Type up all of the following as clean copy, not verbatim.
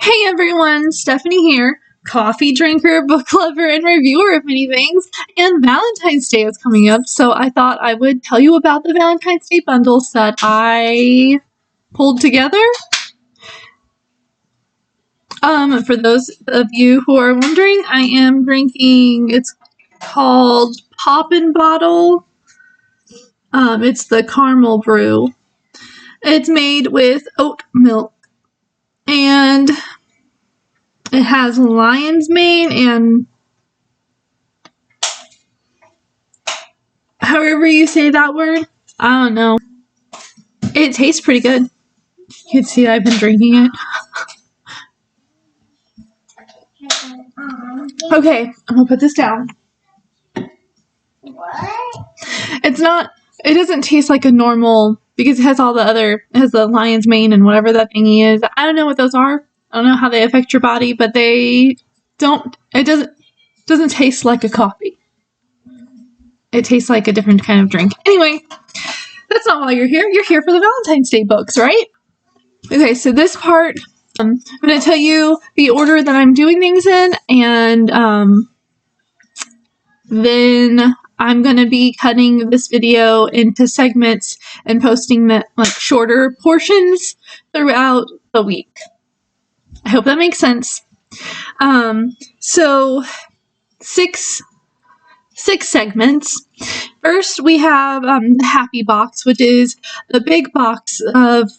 Hey everyone, Stephanie here, coffee drinker, book lover, and reviewer of many things, and Valentine's Day is coming up, so I thought I would tell you about the Valentine's Day bundles that I pulled together. For those of you who are wondering, I am drinking, it's called Poppin' Bottle. It's the caramel brew. It's made with oat milk, and it has lion's mane and however you say that word. I don't know. It tastes pretty good. You can see I've been drinking it. Okay, I'm gonna put this down. What? It doesn't taste like a normal, because it has it has the lion's mane and whatever that thingy is. I don't know what those are. I don't know how they affect your body, but it doesn't taste like a coffee. It tastes like a different kind of drink. Anyway, that's not why you're here. You're here for the Valentine's Day books, right? Okay, so this part, I'm going to tell you the order that I'm doing things in, and then I'm going to be cutting this video into segments and posting them like shorter portions throughout the week. I hope that makes sense. So six segments. First, we have the Happy Box, which is the big box of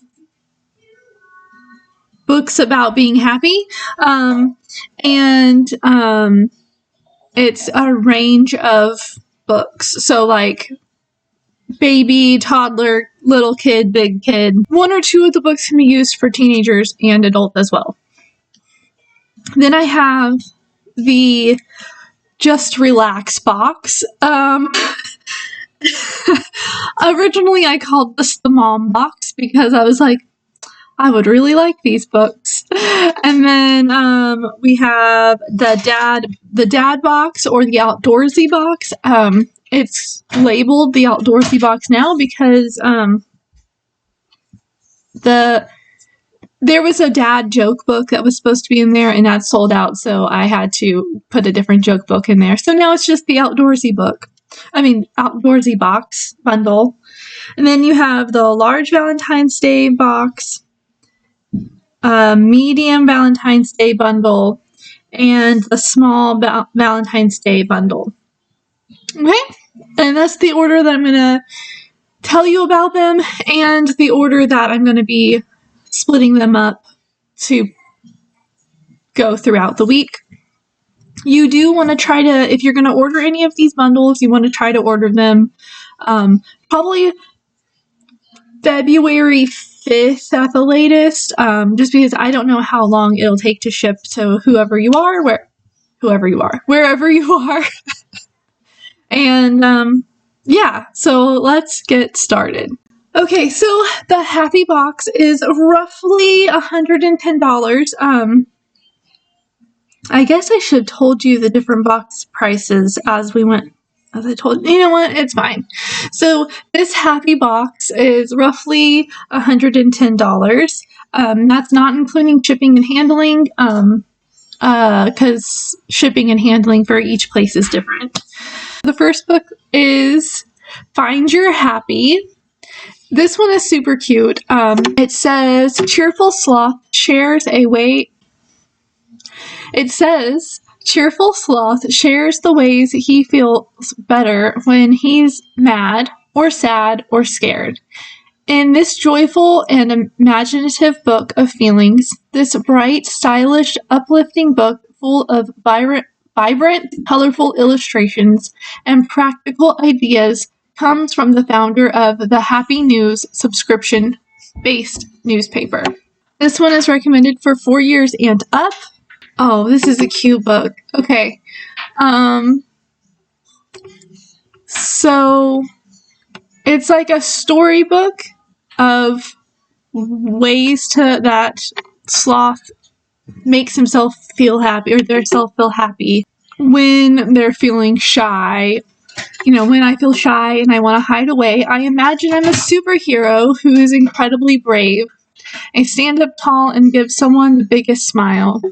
books about being happy, and it's a range of books. So like baby, toddler, little kid, big kid. One or two of the books can be used for teenagers and adult as well. Then I have the Just Relax box. Originally I called this the Mom box because I was like, I would really like these books. And then we have the dad box, or the outdoorsy box. It's labeled the outdoorsy box now because there was a dad joke book that was supposed to be in there, and that sold out, so I had to put a different joke book in there. So now it's just the outdoorsy box bundle. And then you have the large Valentine's Day box, medium Valentine's Day bundle, and the small Valentine's Day bundle. Okay? And that's the order that I'm going to tell you about them, and the order that I'm going to be splitting them up to go throughout the week. You do want to try to, if you're going to order any of these bundles, you want to try to order them probably February 5th at the latest, just because I don't know how long it'll take to ship to wherever you are. And yeah, so let's get started. Okay, so the Happy Box is roughly $110. I guess I should have told you the different box prices as we went. As I told you, know what? It's fine. So this Happy Box is roughly $110. That's not including shipping and handling, because shipping and handling for each place is different. The first book is Find Your Happy. This one is super cute. It says, Cheerful Sloth shares the ways he feels better when he's mad or sad or scared. In this joyful and imaginative book of feelings, this bright, stylish, uplifting book full of vibrant, colorful illustrations and practical ideas comes from the founder of the Happy News subscription-based newspaper. This one is recommended for 4 years and up. Oh, this is a cute book. Okay. So it's like a storybook of ways that Sloth makes himself feel happy, or their self feel happy when they're feeling shy. You know, when I feel shy and I want to hide away, I imagine I'm a superhero who is incredibly brave. I stand up tall and give someone the biggest smile.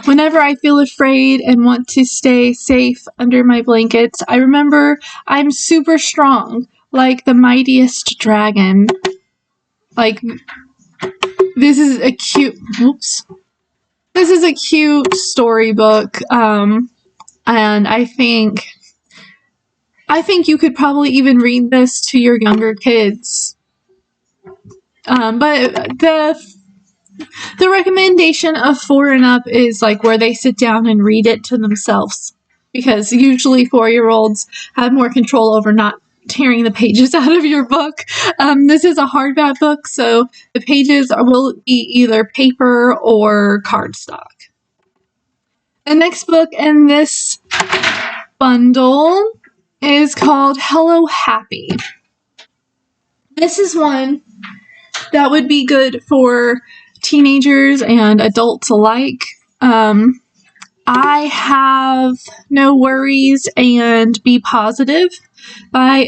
Whenever I feel afraid and want to stay safe under my blankets, I remember I'm super strong, like the mightiest dragon. Like, this is a cute, whoops. This is a cute storybook, and I think you could probably even read this to your younger kids. But the recommendation of 4 and up is like where they sit down and read it to themselves, because usually 4-year-olds have more control over not tearing the pages out of your book. This is a hardback book, so the pages will be either paper or cardstock. The next book in this bundle is called Hello Happy. This is one that would be good for teenagers and adults alike. I have No Worries and Be Positive by,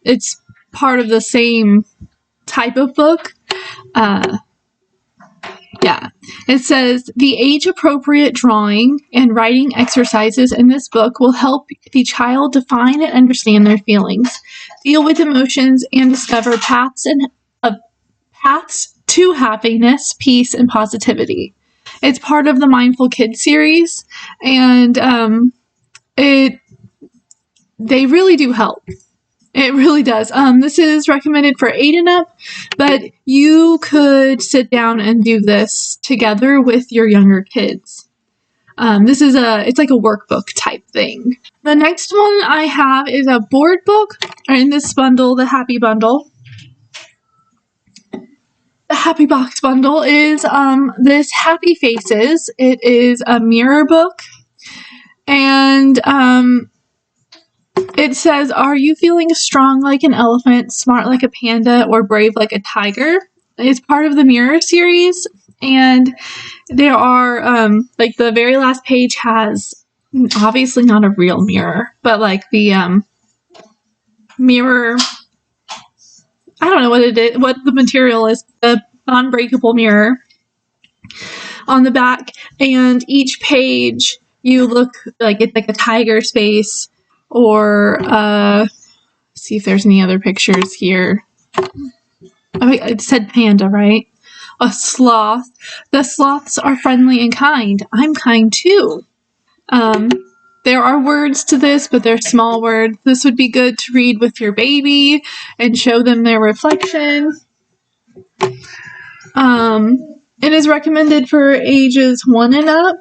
it's part of the same type of book. Yeah. It says, the age-appropriate drawing and writing exercises in this book will help the child define and understand their feelings, deal with emotions, and discover paths to happiness, peace, and positivity. It's part of the Mindful Kids series, and they really do help. It really does. This is recommended for 8 and up, but you could sit down and do this together with your younger kids. It's like a workbook type thing. The next one I have is a board book, or in this bundle, the Happy Bundle. The Happy Box bundle is this Happy Faces. It is a mirror book, and it says, are you feeling strong like an elephant, smart like a panda, or brave like a tiger? It's part of the Mirror series, and there are, like, the very last page has, obviously not a real mirror, but like the mirror, I don't know what it is, what the material is, the non-breakable mirror on the back, and each page you look like it's like a tiger's face, or see if there's any other pictures here. Oh, it said panda, right? A sloth. The sloths are friendly and kind. I'm kind too. There are words to this, but they're small words. This would be good to read with your baby and show them their reflection. It is recommended for ages 1 and up.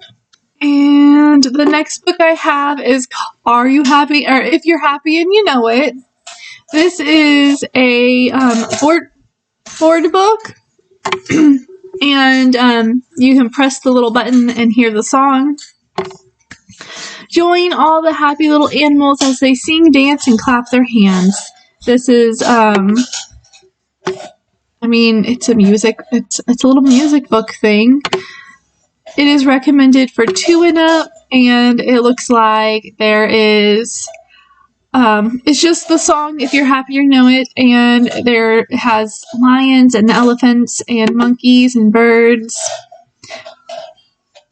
And the next book I have is Are You Happy? Or If You're Happy and You Know It. This is a board book. And you can press the little button and hear the song. Join all the happy little animals as they sing, dance, and clap their hands. This is, it's a little music book thing. It is recommended for 2 and up, and it looks like there is, it's just the song, If You're Happy You Know It, and there has lions and elephants and monkeys and birds,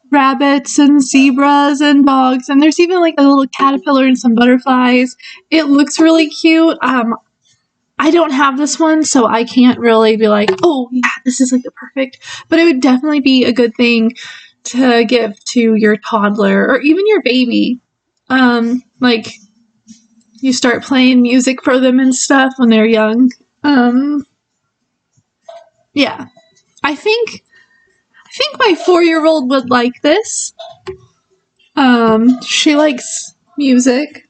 rabbits and zebras and dogs, and there's even like a little caterpillar and some butterflies. It looks really cute. I don't have this one, so I can't really be like, oh yeah, this is like the perfect, but it would definitely be a good thing to give to your toddler or even your baby. Like, you start playing music for them and stuff when they're young. Yeah. I think my 4-year-old would like this. She likes music.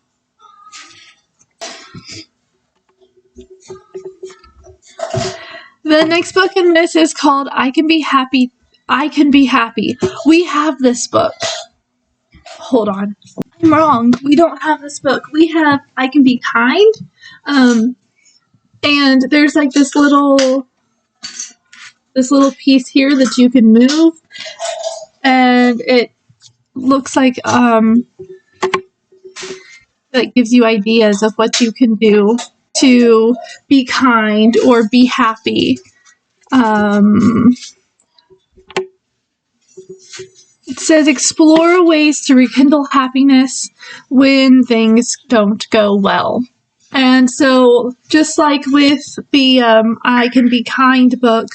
The next book in this is called I Can Be Happy. I Can Be Happy. We have this book. Hold on. I'm wrong. We don't have this book. We have I Can Be Kind. And there's like this little piece here that you can move. And it looks like that gives you ideas of what you can do to be kind or be happy. Um, it says explore ways to rekindle happiness when things don't go well. And so, just like with the I Can Be Kind book,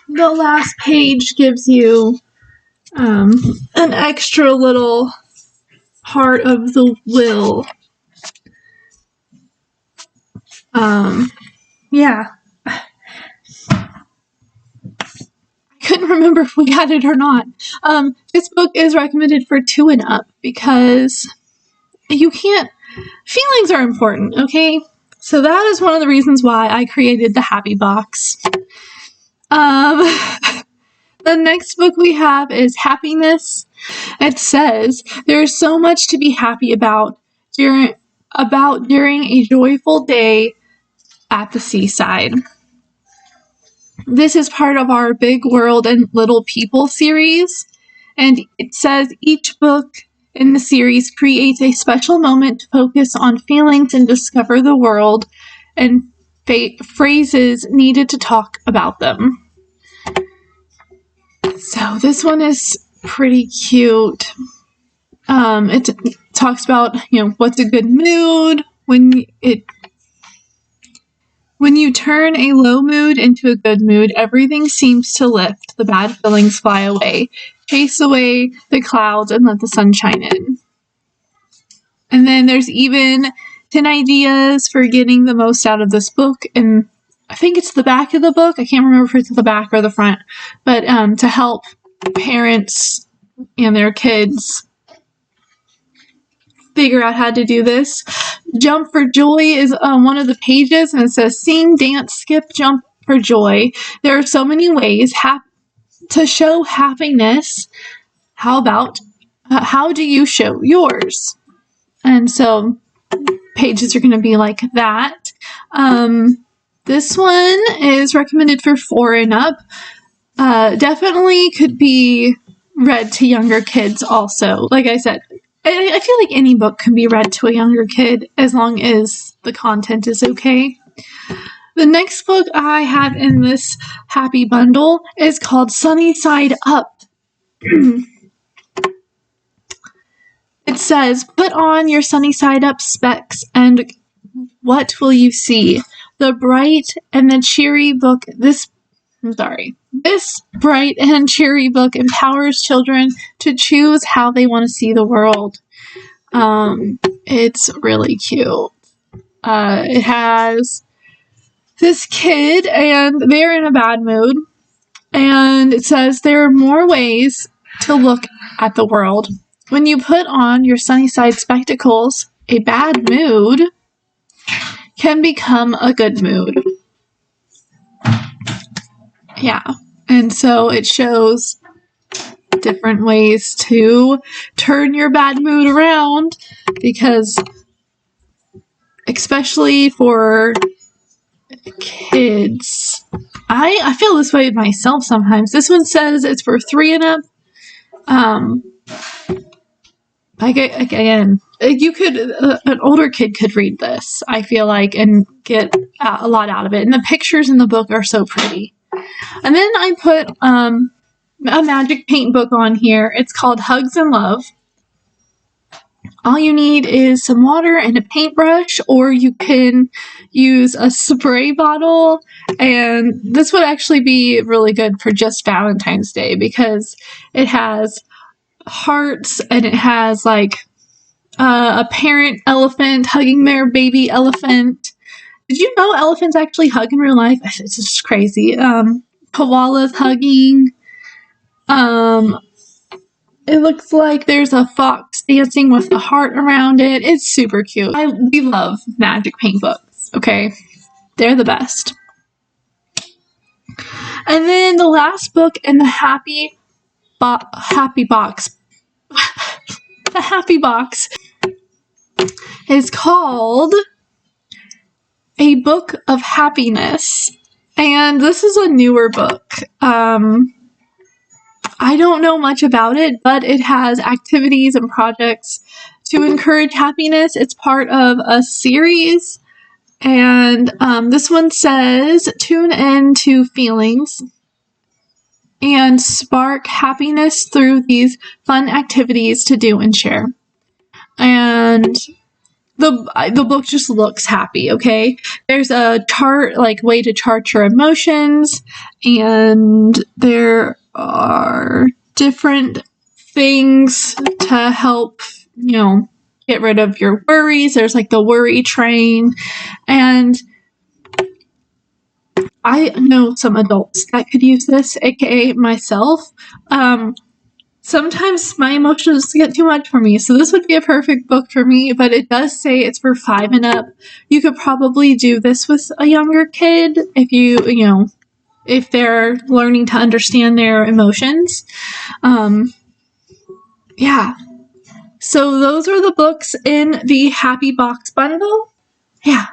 the last page gives you an extra little part of the will. Yeah. Couldn't remember if we had it or not. This book is recommended for 2 and up because you can't. Feelings are important, okay? So that is one of the reasons why I created the Happy Box. The next book we have is Happiness. It says there's so much to be happy about during a joyful day at the seaside. This is part of our Big World and Little People series, and it says each book in the series creates a special moment to focus on feelings and discover the world and phrases needed to talk about them. So this one is pretty cute. It talks about, what's a good mood when you turn a low mood into a good mood, everything seems to lift. The bad feelings fly away. Chase away the clouds and let the sun shine in. And then there's even 10 ideas for getting the most out of this book. And I think it's the back of the book. I can't remember if it's the back or the front. But to help parents and their kids figure out how to do this. Jump for Joy is one of the pages, and it says sing, dance, skip, jump for joy. There are so many ways to show happiness. How about how do you show yours? And so pages are going to be like that. This one is recommended for 4 and up. Definitely could be read to younger kids also. Like I said, I feel like any book can be read to a younger kid as long as the content is okay. The next book I have in this happy bundle is called Sunny Side Up. It says, put on your sunny side up specs and what will you see? The bright and the cheery book, This bright and cheery book empowers children to choose how they want to see the world. It's really cute. It has this kid, and they're in a bad mood, and it says there are more ways to look at the world. When you put on your sunny side spectacles, a bad mood can become a good mood. Yeah. And so it shows different ways to turn your bad mood around, because especially for kids, I feel this way myself sometimes. This one says it's for 3 and up. Again, an older kid could read this, I feel like, and get a lot out of it. And the pictures in the book are so pretty. And then I put a magic paint book on here. It's called Hugs and Love. All you need is some water and a paintbrush, or you can use a spray bottle. And this would actually be really good for just Valentine's Day, because it has hearts and it has like a parent elephant hugging their baby elephant. Did you know elephants actually hug in real life? It's just crazy. Koalas hugging. It looks like there's a fox dancing with a heart around it. It's super cute. We love magic paint books, okay? They're the best. And then the last book in the Happy Box. The Happy Box is called A Book of Happiness. And this is a newer book. I don't know much about it, but it has activities and projects to encourage happiness. It's part of a series And this one says, tune in to feelings and spark happiness through these fun activities to do and share. And the book just looks happy, okay? There's a chart, like way to chart your emotions, and there are different things to help, get rid of your worries. There's like the worry train, and I know some adults that could use this, aka myself. Sometimes my emotions get too much for me, so this would be a perfect book for me, but it does say it's for 5 and up. You could probably do this with a younger kid if if they're learning to understand their emotions. Yeah. So those are the books in the Happy Box bundle. Yeah.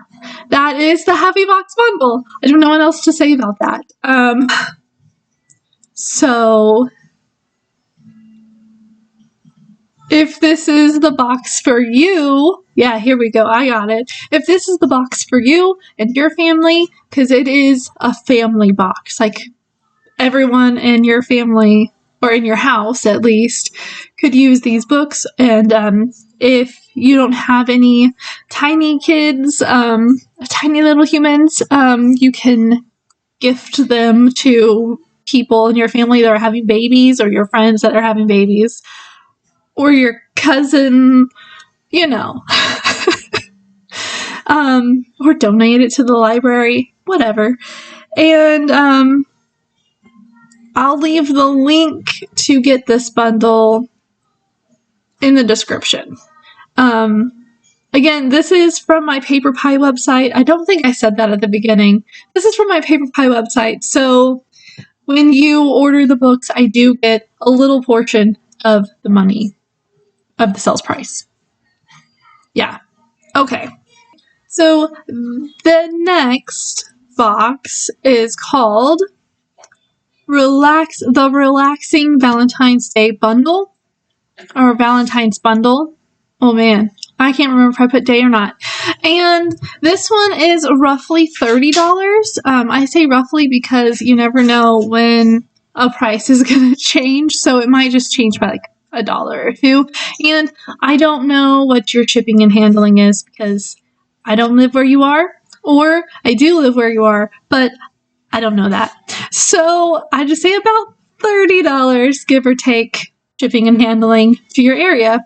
That is the Happy Box bundle. I don't know what else to say about that. So if this is the box for you, yeah, here we go. I got it. If this is the box for you and your family, because it is a family box, like everyone in your family or in your house at least could use these books. And if you don't have any tiny kids, tiny little humans, you can gift them to people in your family that are having babies, or your friends that are having babies, or your cousin, or donate it to the library, whatever. And I'll leave the link to get this bundle in the description. Again, this is from my Paper Pie website. I don't think I said that at the beginning. This is from my Paper Pie website, so when you order the books, I do get a little portion of the money of the sales price. Yeah. Okay. So the next box is called the Relaxing Valentine's Day Bundle, or Valentine's Bundle. Oh man, I can't remember if I put day or not. And this one is roughly $30. I say roughly because you never know when a price is going to change, so it might just change by like $1 or $2. And I don't know what your shipping and handling is, because I don't live where you are, or I do live where you are, but I don't know that. So I just say about $30, give or take, shipping and handling to your area.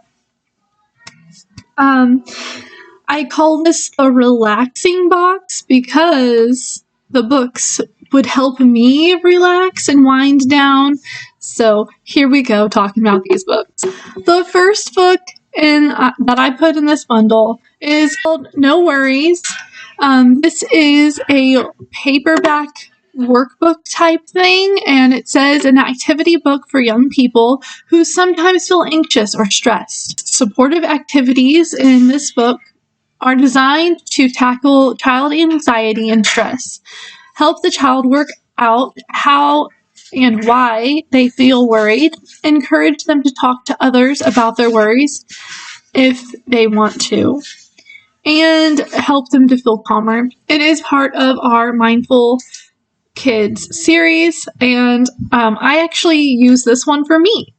I call this the relaxing box because the books would help me relax and wind down. So here we go, talking about these books. The first book that I put in this bundle is called No Worries. This is a paperback workbook type thing, and it says an activity book for young people who sometimes feel anxious or stressed. Supportive activities in this book are designed to tackle child anxiety and stress, help the child work out how and why they feel worried, encourage them to talk to others about their worries if they want to, and help them to feel calmer. It is part of our Mindful Kids series, and I actually use this one for me.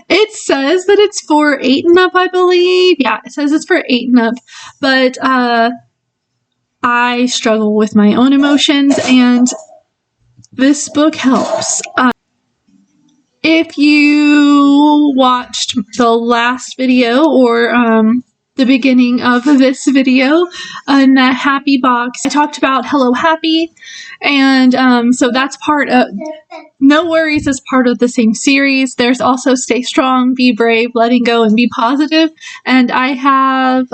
It says that it's for 8 and up, I believe. Yeah, it says it's for 8 and up, but I struggle with my own emotions, and this book helps. If you watched the last video, or the beginning of this video, in that Happy Box, I talked about Hello Happy, and so that's part of No Worries is part of the same series. There's also Stay Strong, Be Brave, Letting Go, and Be Positive, and I have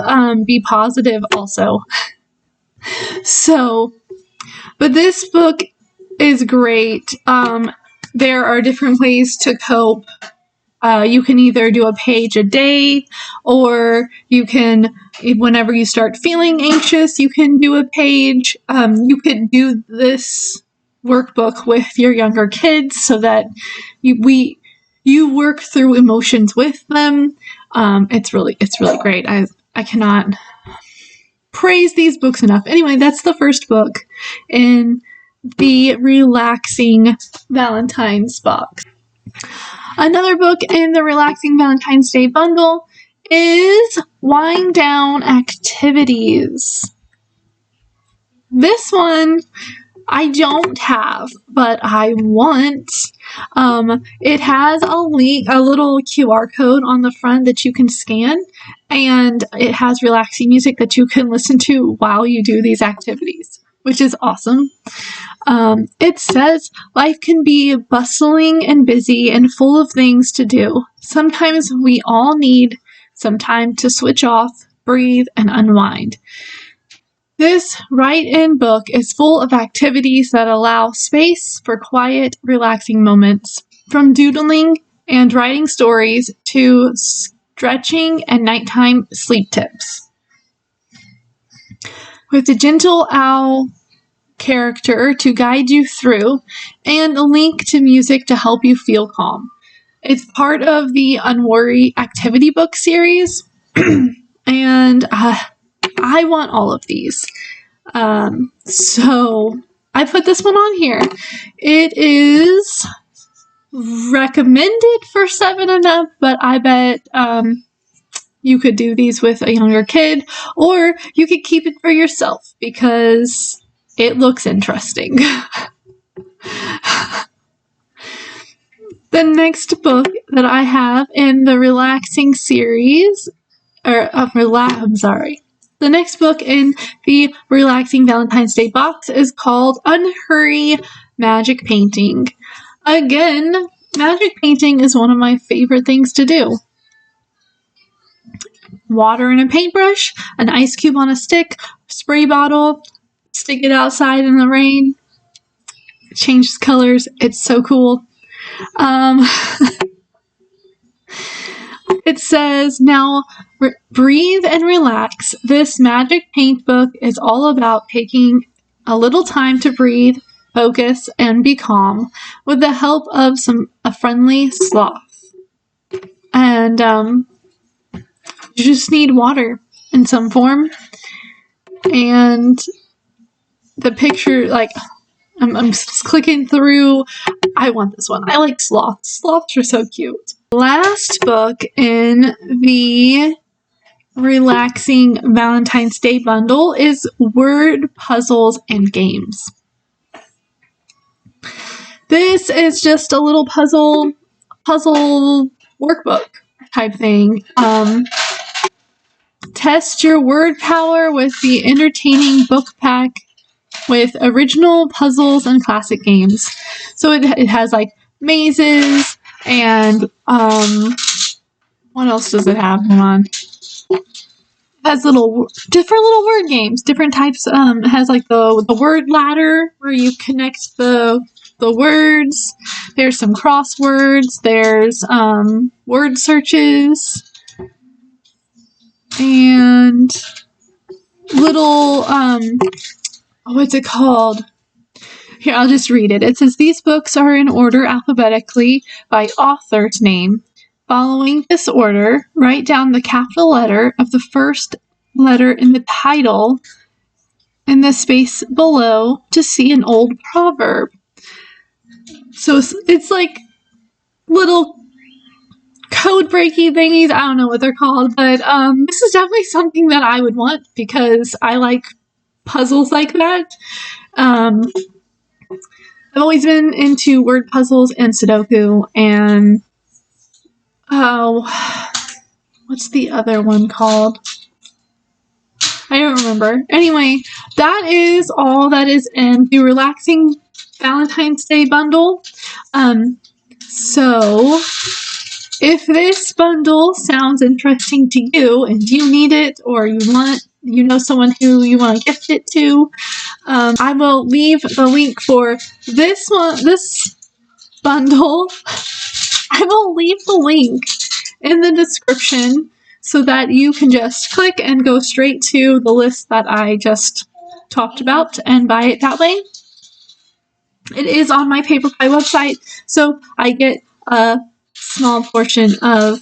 Be Positive also. So, but this book is great. There are different ways to cope. You can either do a page a day, or you can, whenever you start feeling anxious, you can do a page. You could do this workbook with your younger kids so that you work through emotions with them. It's really great. I cannot praise these books enough. Anyway, that's the first book in the Relaxing Valentine's box. Another book in the Relaxing Valentine's Day bundle is Wind Down Activities. This one I don't have, but I want. It has a little QR code on the front that you can scan, and it has relaxing music that you can listen to while you do these activities, which is awesome. It says life can be bustling and busy and full of things to do. Sometimes we all need some time to switch off, breathe, and unwind. This write-in book is full of activities that allow space for quiet, relaxing moments, from doodling and writing stories to stretching and nighttime sleep tips. With a gentle owl character to guide you through, and a link to music to help you feel calm. It's part of the Unworry activity book series, and I want all of these. So I put this one on here. It is recommended for 7 and up, but I bet you could do these with a younger kid, or you could keep it for yourself because it looks interesting. The next book that I have in the relaxing series, the next book in the Relaxing Valentine's Day box is called Unhurry Magic Painting. Again, magic painting is one of my favorite things to do. Water in a paintbrush, an ice cube on a stick, spray bottle, stick it outside in the rain, it changes colors, it's so cool. It says, now breathe and relax. This magic paint book is all about taking a little time to breathe, focus, and be calm with the help of a friendly sloth. And you just need water in some form. And the picture, like, I'm clicking through. I want this one. I like sloths. Sloths are so cute. Last book in the Relaxing Valentine's Day bundle is Word Puzzles and Games. This is just a little puzzle workbook type thing. Test your word power with the entertaining book pack with original puzzles and classic games. So it has like mazes and what else does it have? Hold on. It has different little word games, different types. It has like the word ladder where you connect the words. There's some crosswords. There's word searches and little what's it called? Here, I'll just read it. It says, these books are in order alphabetically by author's name. Following this order, write down the capital letter of the first letter in the title in the space below to see an old proverb. So it's like little code-breaking thingies. I don't know what they're called, but this is definitely something that I would want because I like puzzles like that. I've always been into word puzzles and Sudoku, and what's the other one called? I don't remember. Anyway, that is all that is in the Relaxing Valentine's Day bundle. So if this bundle sounds interesting to you and you need it, or you know someone who you want to gift it to, I will leave the link for this bundle. I will leave the link in the description so that you can just click and go straight to the list that I just talked about and buy it that way. It is on my Paper Pie website, so I get a small portion of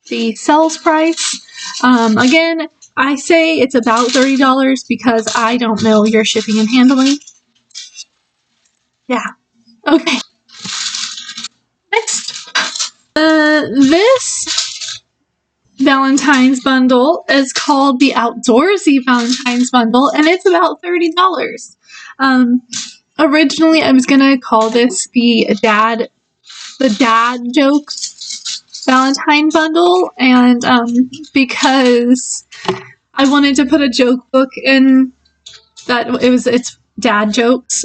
the sales price. Again, I say it's about $30 because I don't know your shipping and handling. Yeah. Okay. Next. This Valentine's bundle is called the Outdoorsy Valentine's bundle, and it's about $30. Originally, I was gonna call this the dad jokes Valentine bundle, and because I wanted to put a joke book in that it's dad jokes.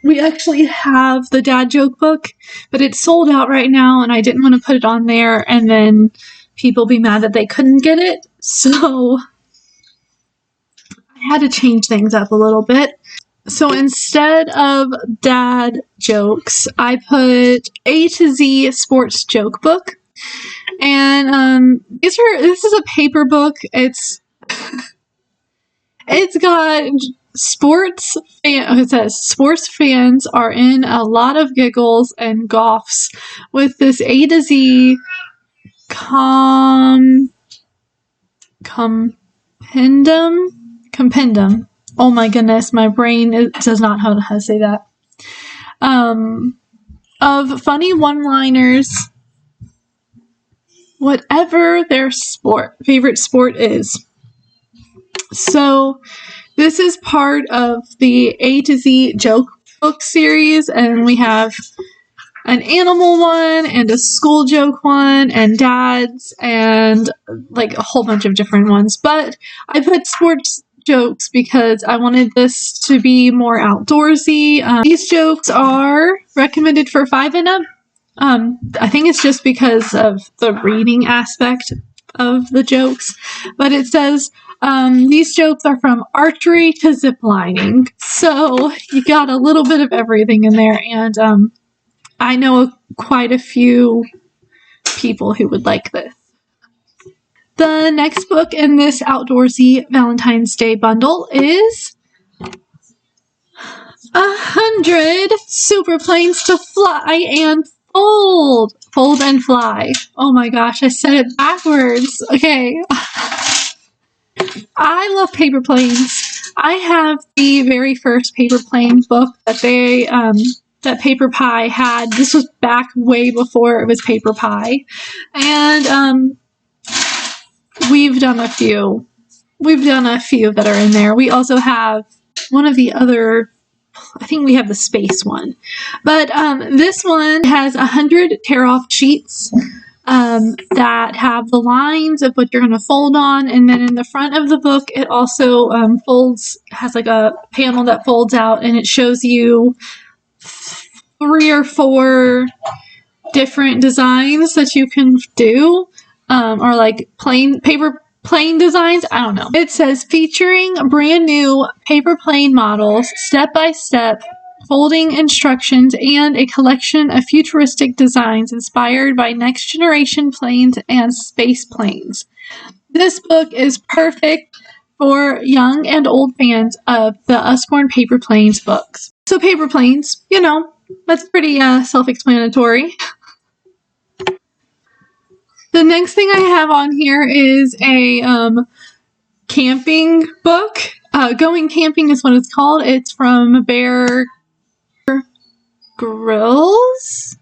We actually have the dad joke book, but it's sold out right now, and I didn't want to put it on there and then people be mad that they couldn't get it. So I had to change things up a little bit. So instead of dad jokes, I put A to Z sports joke book. And this is a paper book. It's got it says sports fans are in a lot of giggles and goffs with this A to Z compendum. Oh my goodness, my brain does not know how to say that. Of funny one-liners, whatever their favorite sport is. So this is part of the A to Z joke book series, and we have an animal one and a school joke one and dads and like a whole bunch of different ones. But I put sports jokes because I wanted this to be more outdoorsy. These jokes are recommended for 5 and up. I think it's just because of the reading aspect of the jokes, but it says these jokes are from archery to ziplining, so you got a little bit of everything in there, and I know quite a few people who would like this. The next book in this outdoorsy Valentine's Day bundle is 100 super planes to fly and fold. Fold and fly. Oh my gosh, I said it backwards. Okay. I love paper planes. I have the very first paper plane book that Paper Pie had. This was back way before it was Paper Pie. And we've done a few. We've done a few that are in there. We also have one of the other, I think we have the space one. But this one has 100 tear-off sheets that have the lines of what you're going to fold on, and then in the front of the book it also has like a panel that folds out, and it shows you 3 or 4 different designs that you can do, or like paper plane designs. I don't know. It says featuring brand new paper plane models, step-by-step folding instructions, and a collection of futuristic designs inspired by next-generation planes and space planes. This book is perfect for young and old fans of the Usborne Paper Planes books. So paper planes, that's pretty self-explanatory. The next thing I have on here is a camping book. Going Camping is what it's called. It's from Bear Grylls?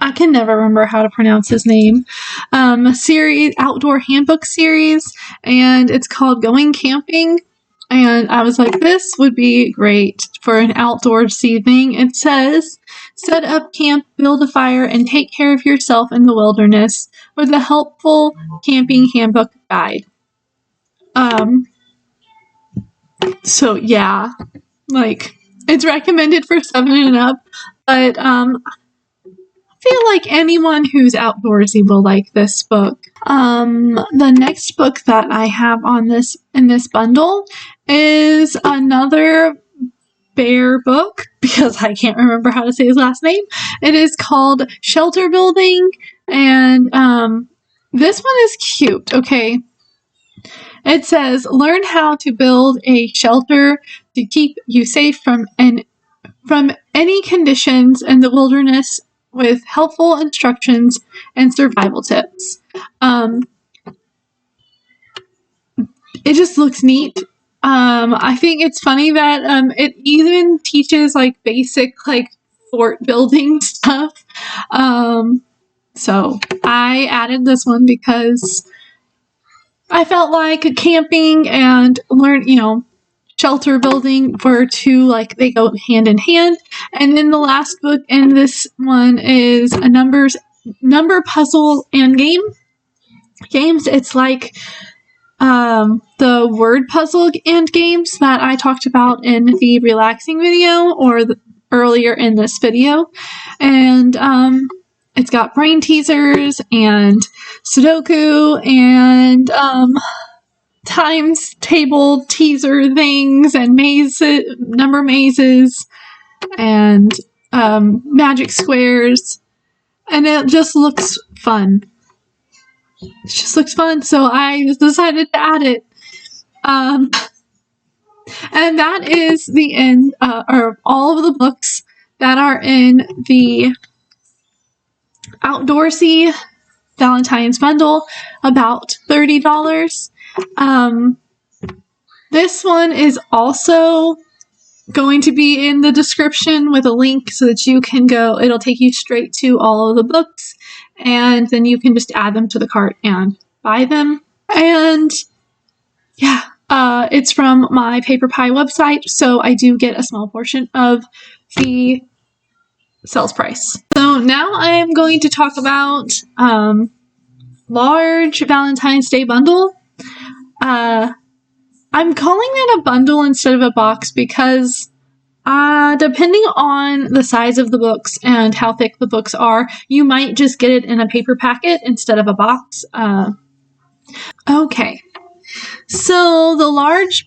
I can never remember how to pronounce his name. Outdoor handbook series, and it's called Going Camping. And I was like, this would be great for an outdoorsy thing. It says, set up camp, build a fire, and take care of yourself in the wilderness with a helpful camping handbook guide. So yeah, it's recommended for 7 and up, but I feel like anyone who's outdoorsy will like this book. The next book that I have in this bundle is another Bear book, because I can't remember how to say his last name. It is called Shelter Building, and this one is cute, okay? It says, learn how to build a shelter to keep you safe from any conditions in the wilderness with helpful instructions and survival tips. it just looks neat. I think it's funny that it even teaches like basic like fort building stuff. So I added this one because I felt like camping and shelter building were two, like, they go hand in hand. And then the last book in this one is a number puzzle and games. It's like the word puzzle and games that I talked about in the relaxing video or earlier in this video. And it's got brain teasers and Sudoku and times table teaser things and number mazes and magic squares, and it just looks fun. It just looks fun, so I decided to add it. And that is the end of all of the books that are in the Outdoorsy Valentine's bundle, about $30. This one is also going to be in the description with a link so that you can go. It'll take you straight to all of the books, and then you can just add them to the cart and buy them. And yeah, it's from my Paper Pie website, so I do get a small portion of the sales price. So now I am going to talk about large Valentine's Day bundle. I'm calling it a bundle instead of a box because depending on the size of the books and how thick the books are, you might just get it in a paper packet instead of a box. Okay. So the large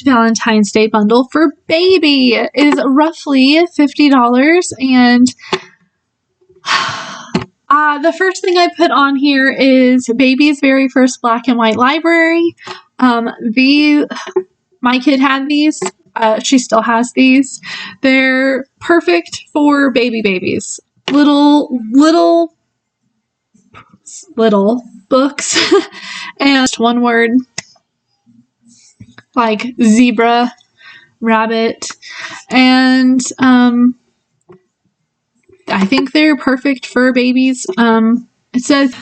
Valentine's Day bundle for baby is roughly $50, and the first thing I put on here is baby's very first black and white library. My kid had these. She still has these. They're perfect for babies. Little books and just one word like zebra, rabbit, and I think they're perfect for babies. It says,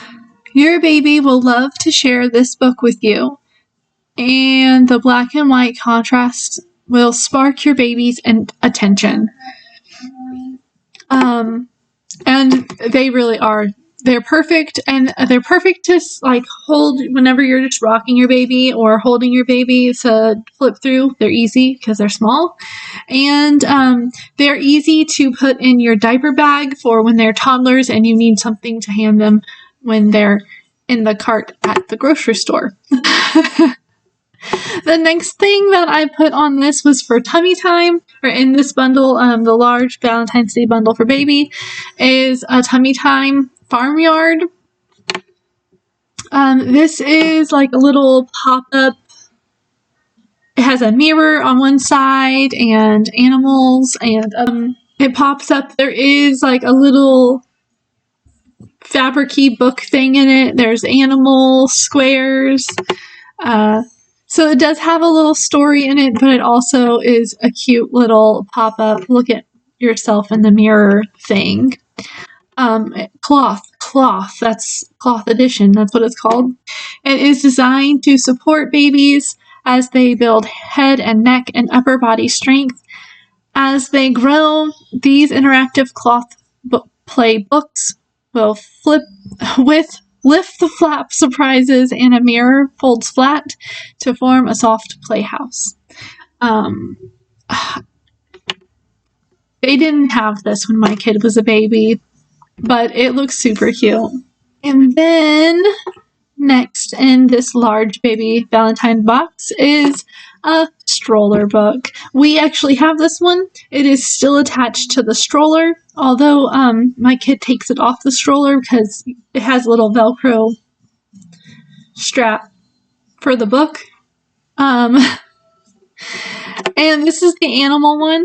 your baby will love to share this book with you, and the black and white contrast will spark your baby's attention. And they really are. They're perfect, and they're perfect to like hold whenever you're just rocking your baby or holding your baby to flip through. They're easy because they're small, and they're easy to put in your diaper bag for when they're toddlers and you need something to hand them when they're in the cart at the grocery store. The next thing that I put on this was for tummy time, or in this bundle, the large Valentine's Day bundle for baby, is a tummy time farmyard. This is like a little pop-up. It has a mirror on one side and animals, and it pops up. There is like a little fabric-y book thing in it. There's animal squares. So it does have a little story in it, but it also is a cute little pop-up, look at yourself in the mirror thing. Cloth, that's cloth edition, that's what it's called. It is designed to support babies as they build head and neck and upper body strength. As they grow, these interactive cloth play books will lift the flap surprises, and a mirror folds flat to form a soft playhouse. They didn't have this when my kid was a baby, but it looks super cute. And then next in this large baby Valentine box is a stroller book. We actually have this one. It is still attached to the stroller, although my kid takes it off the stroller because it has a little Velcro strap for the book. And this is the animal one.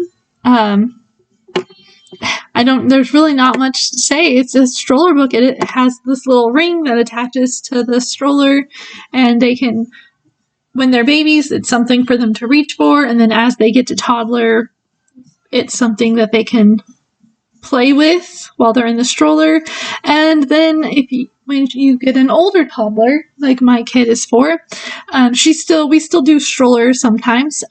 There's really not much to say. It's a stroller book. It has this little ring that attaches to the stroller, and they can when they're babies, it's something for them to reach for, and then as they get to toddler, it's something that they can play with while they're in the stroller. And then when you get an older toddler, like my kid is 4, we still do strollers sometimes.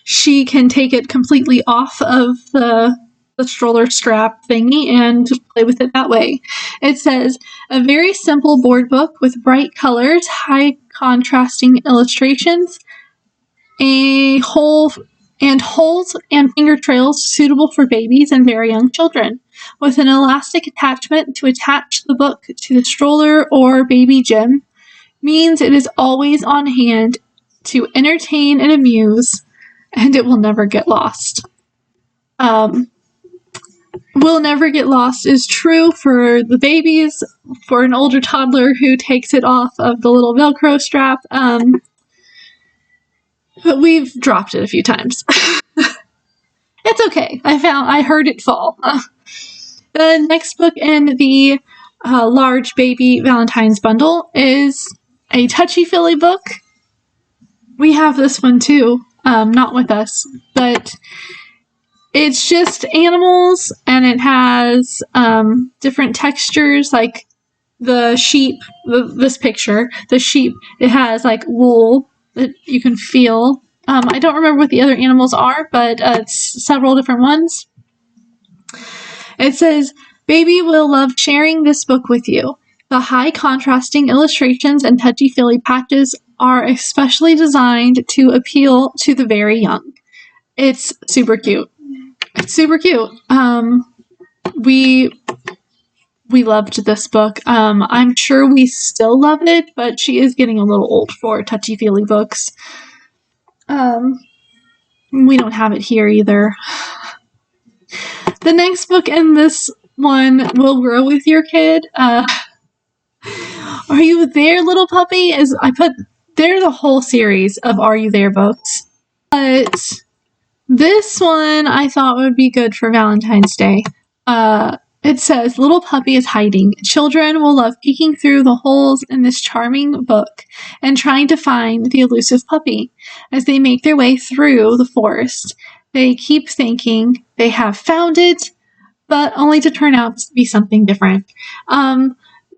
She can take it completely off of the stroller strap thingy and just play with it that way. It says, a very simple board book with bright colors, high contrasting illustrations, holes and finger trails suitable for babies and very young children, with an elastic attachment to attach the book to the stroller or baby gym, means it is always on hand to entertain and amuse, and it will never get lost. Will never get lost is true for the babies. For an older toddler who takes it off of the little Velcro strap, but we've dropped it a few times. It's okay. I heard it fall. The next book in the large baby Valentine's bundle is a touchy-feely book. We have this one too, not with us, but it's just animals, and it has different textures, like the sheep, this picture, the sheep, it has like wool that you can feel. I don't remember what the other animals are, but it's several different ones. It says, baby will love sharing this book with you. The high contrasting illustrations and touchy-feely patches are especially designed to appeal to the very young. It's super cute. It's super cute. We loved this book. I'm sure we still love it, but she is getting a little old for touchy-feely books. We don't have it here either. The next book in this one will grow with your kid. Are You There, Little Puppy? They're the whole series of Are You There books. But this one I thought would be good for Valentine's Day. It says, Little Puppy is hiding. Children will love peeking through the holes in this charming book and trying to find the elusive puppy. As they make their way through the forest, they keep thinking they have found it, but only to turn out to be something different.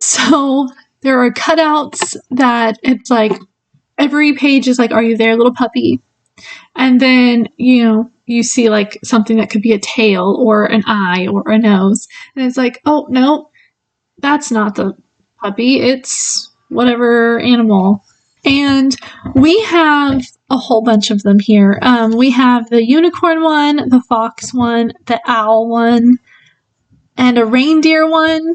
So there are cutouts that it's like every page is like, Are you there, little puppy? And then, you see like something that could be a tail or an eye or a nose. And it's like, oh, no, that's not the puppy. It's whatever animal. And we have a whole bunch of them here. We have the unicorn one, the fox one, the owl one, and a reindeer one.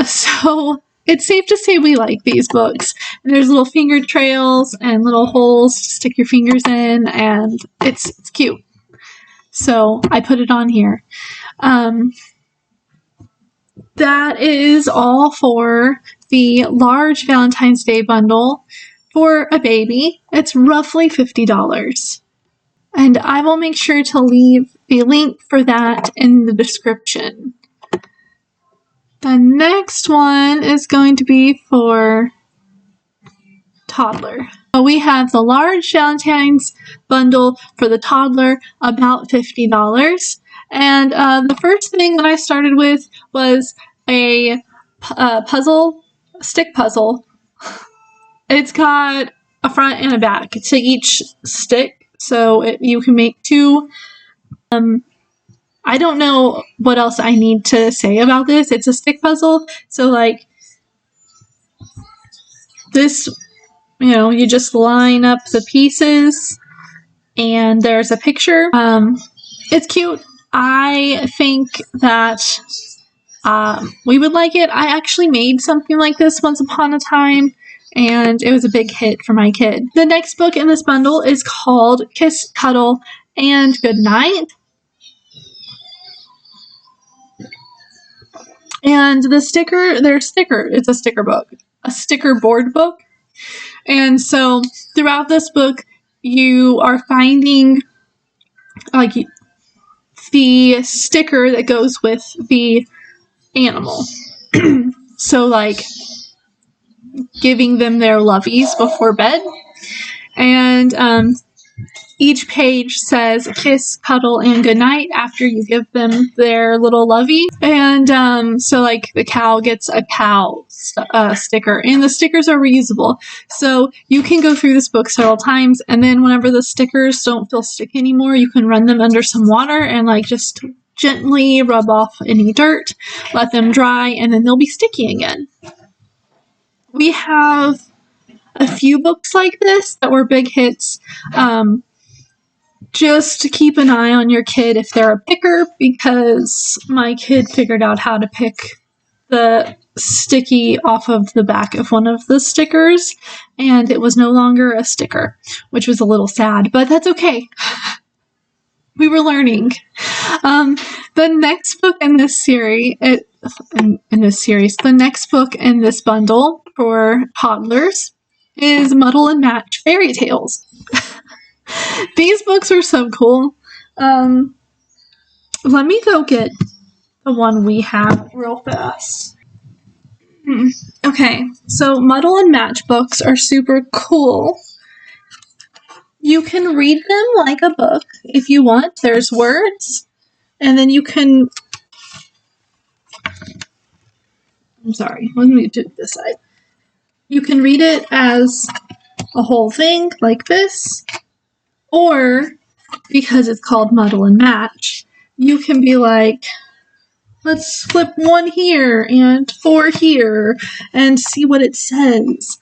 So it's safe to say we like these books. And there's little finger trails and little holes to stick your fingers in, and it's cute. So I put it on here. That is all for the large Valentine's Day bundle for a baby. It's roughly $50. And I will make sure to leave the link for that in the description. The next one is going to be for toddler. We have the large Valentine's bundle for the toddler, about $50. And the first thing that I started with was a stick puzzle. It's got a front and a back to each stick, so you can make 2. I don't know what else I need to say about this. It's a stick puzzle, so like this, you just line up the pieces, and there's a picture. It's cute. I think that we would like it. I actually made something like this once upon a time, and it was a big hit for my kid. The next book in this bundle is called Kiss, Cuddle, and Good Night. And it's a sticker book, a sticker board book. And so throughout this book, you are finding like the sticker that goes with the animal. So like giving them their loveys before bed. And each page says kiss, cuddle, and goodnight after you give them their little lovey. And so, like, the cow gets a cow sticker, and the stickers are reusable. So you can go through this book several times, and then whenever the stickers don't feel sticky anymore, you can run them under some water and, like, just gently rub off any dirt, let them dry, and then they'll be sticky again. We have a few books like this that were big hits. Just to keep an eye on your kid if they're a picker, because my kid figured out how to pick the sticky off of the back of one of the stickers, and it was no longer a sticker, which was a little sad, but that's okay. We were learning. The next book in this series, the next book in this bundle for toddlers is Muddle and Match Fairy Tales. These books are so cool. Let me go get the one we have real fast. Okay, so Muddle and Match books are super cool. You can read them like a book if you want. There's words, and then you can... I'm sorry, let me do this side. You can read it as a whole thing, like this, or, because it's called Muddle and Match, you can be like, let's flip 1 here and 4 here and see what it says.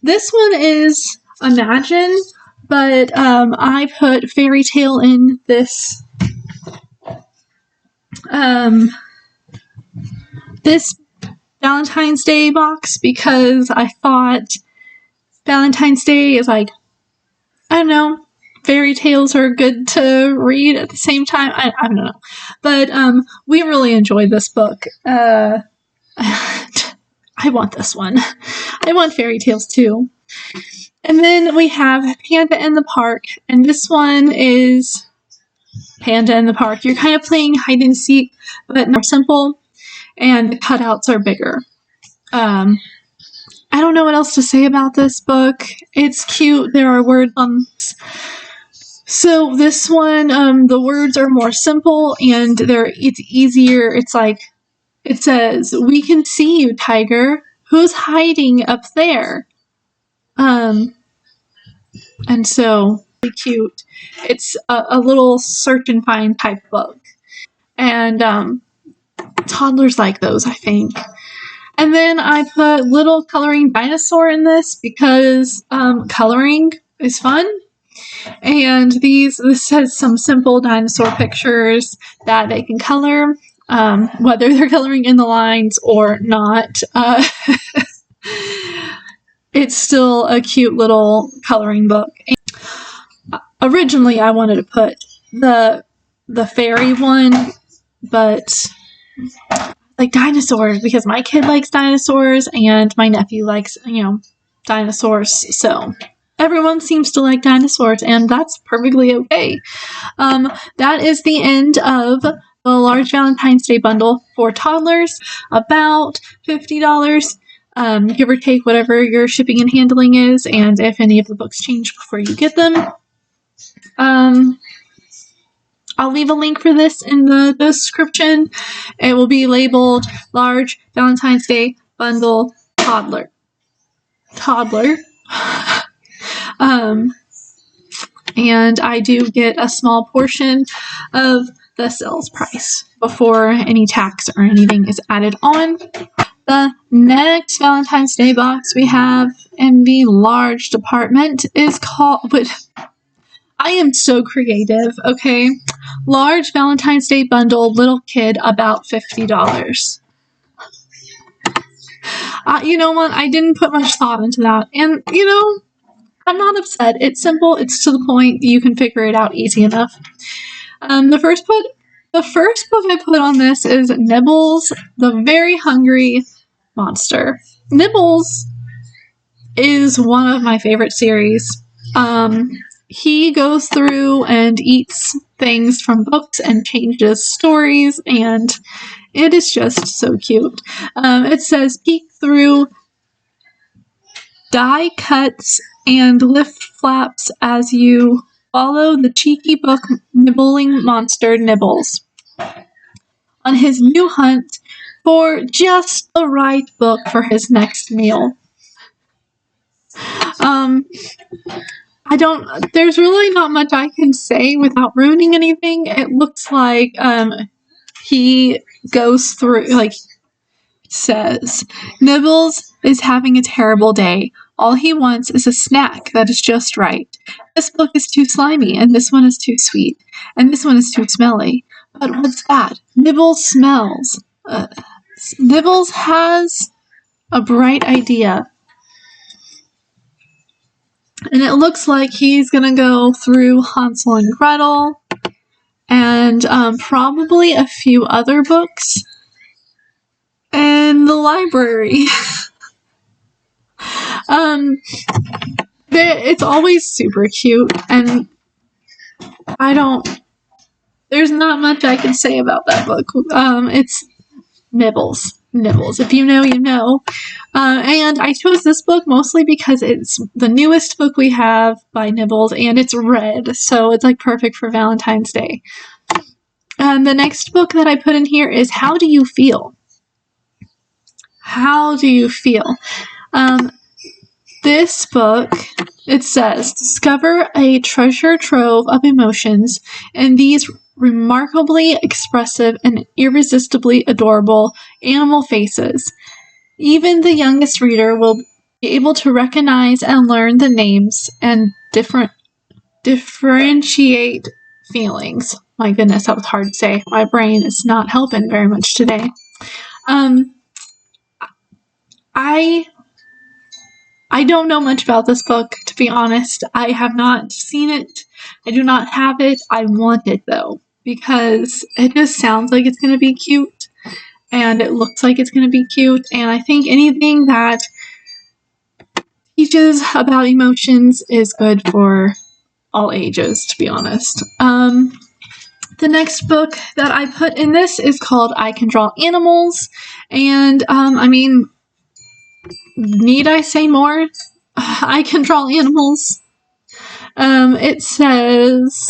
This one is Imagine, but I put fairy tale in this this Valentine's Day box because I thought Valentine's Day is like, I don't know, fairy tales are good to read at the same time. I don't know. But we really enjoyed this book. I want this one. I want fairy tales too. And then we have Panda in the Park, and this one is Panda in the Park. You're kind of playing hide and seek, but more simple, and the cutouts are bigger. I don't know what else to say about this book. It's cute. There are words on this. So this one, the words are more simple, and it's easier. It's like, it says, "We can see you, tiger. Who's hiding up there?" And so, really cute. It's a little search and find type book. And toddlers like those, I think. And then I put little coloring dinosaur in this because coloring is fun. And this has some simple dinosaur pictures that they can color, whether they're coloring in the lines or not. It's still a cute little coloring book. Originally, I wanted to put the fairy one, but like dinosaurs, because my kid likes dinosaurs and my nephew likes, dinosaurs. So everyone seems to like dinosaurs, and that's perfectly okay. That is the end of the large Valentine's Day bundle for toddlers. About $50. Give or take whatever your shipping and handling is, and if any of the books change before you get them. I'll leave a link for this in the description. It will be labeled Large Valentine's Day Bundle Toddler. And I do get a small portion of the sales price before any tax or anything is added on. The next Valentine's Day box we have in the large department is called... I am so creative, okay? Large Valentine's Day bundle, little kid, about $50. You know what? I didn't put much thought into that. And, I'm not upset. It's simple. It's to the point. You can figure it out easy enough. The first book I put on this is Nibbles, the Very Hungry Monster. Nibbles is one of my favorite series. He goes through and eats things from books and changes stories, and it is just so cute. It says, peek through die cuts and lift flaps as you follow the cheeky book nibbling monster Nibbles on his new hunt for just the right book for his next meal. There's really not much I can say without ruining anything. It looks like, he goes through, like, says, Nibbles is having a terrible day. All he wants is a snack that is just right. This book is too slimy, and this one is too sweet, and this one is too smelly. But what's that? Nibbles smells. Nibbles has a bright idea. And it looks like he's gonna go through Hansel and Gretel and probably a few other books in the library. It's always super cute, and there's not much I can say about that book. It's Nibbles. If you know, you know. And I chose this book mostly because it's the newest book we have by Nibbles, and it's red, so it's like perfect for Valentine's Day. And the next book that I put in here is How Do You Feel? How Do You Feel? This book, it says, discover a treasure trove of emotions in these remarkably expressive and irresistibly adorable animal faces. Even the youngest reader will be able to recognize and learn the names and differentiate feelings. My goodness, that was hard to say. My brain is not helping very much today. I don't know much about this book, to be honest. I have not seen it. I do not have it. I want it, though, because it just sounds like it's going to be cute, and it looks like it's going to be cute, and I think anything that teaches about emotions is good for all ages, to be honest. The next book that I put in this is called I Can Draw Animals, and, need I say more? I can draw animals. It says,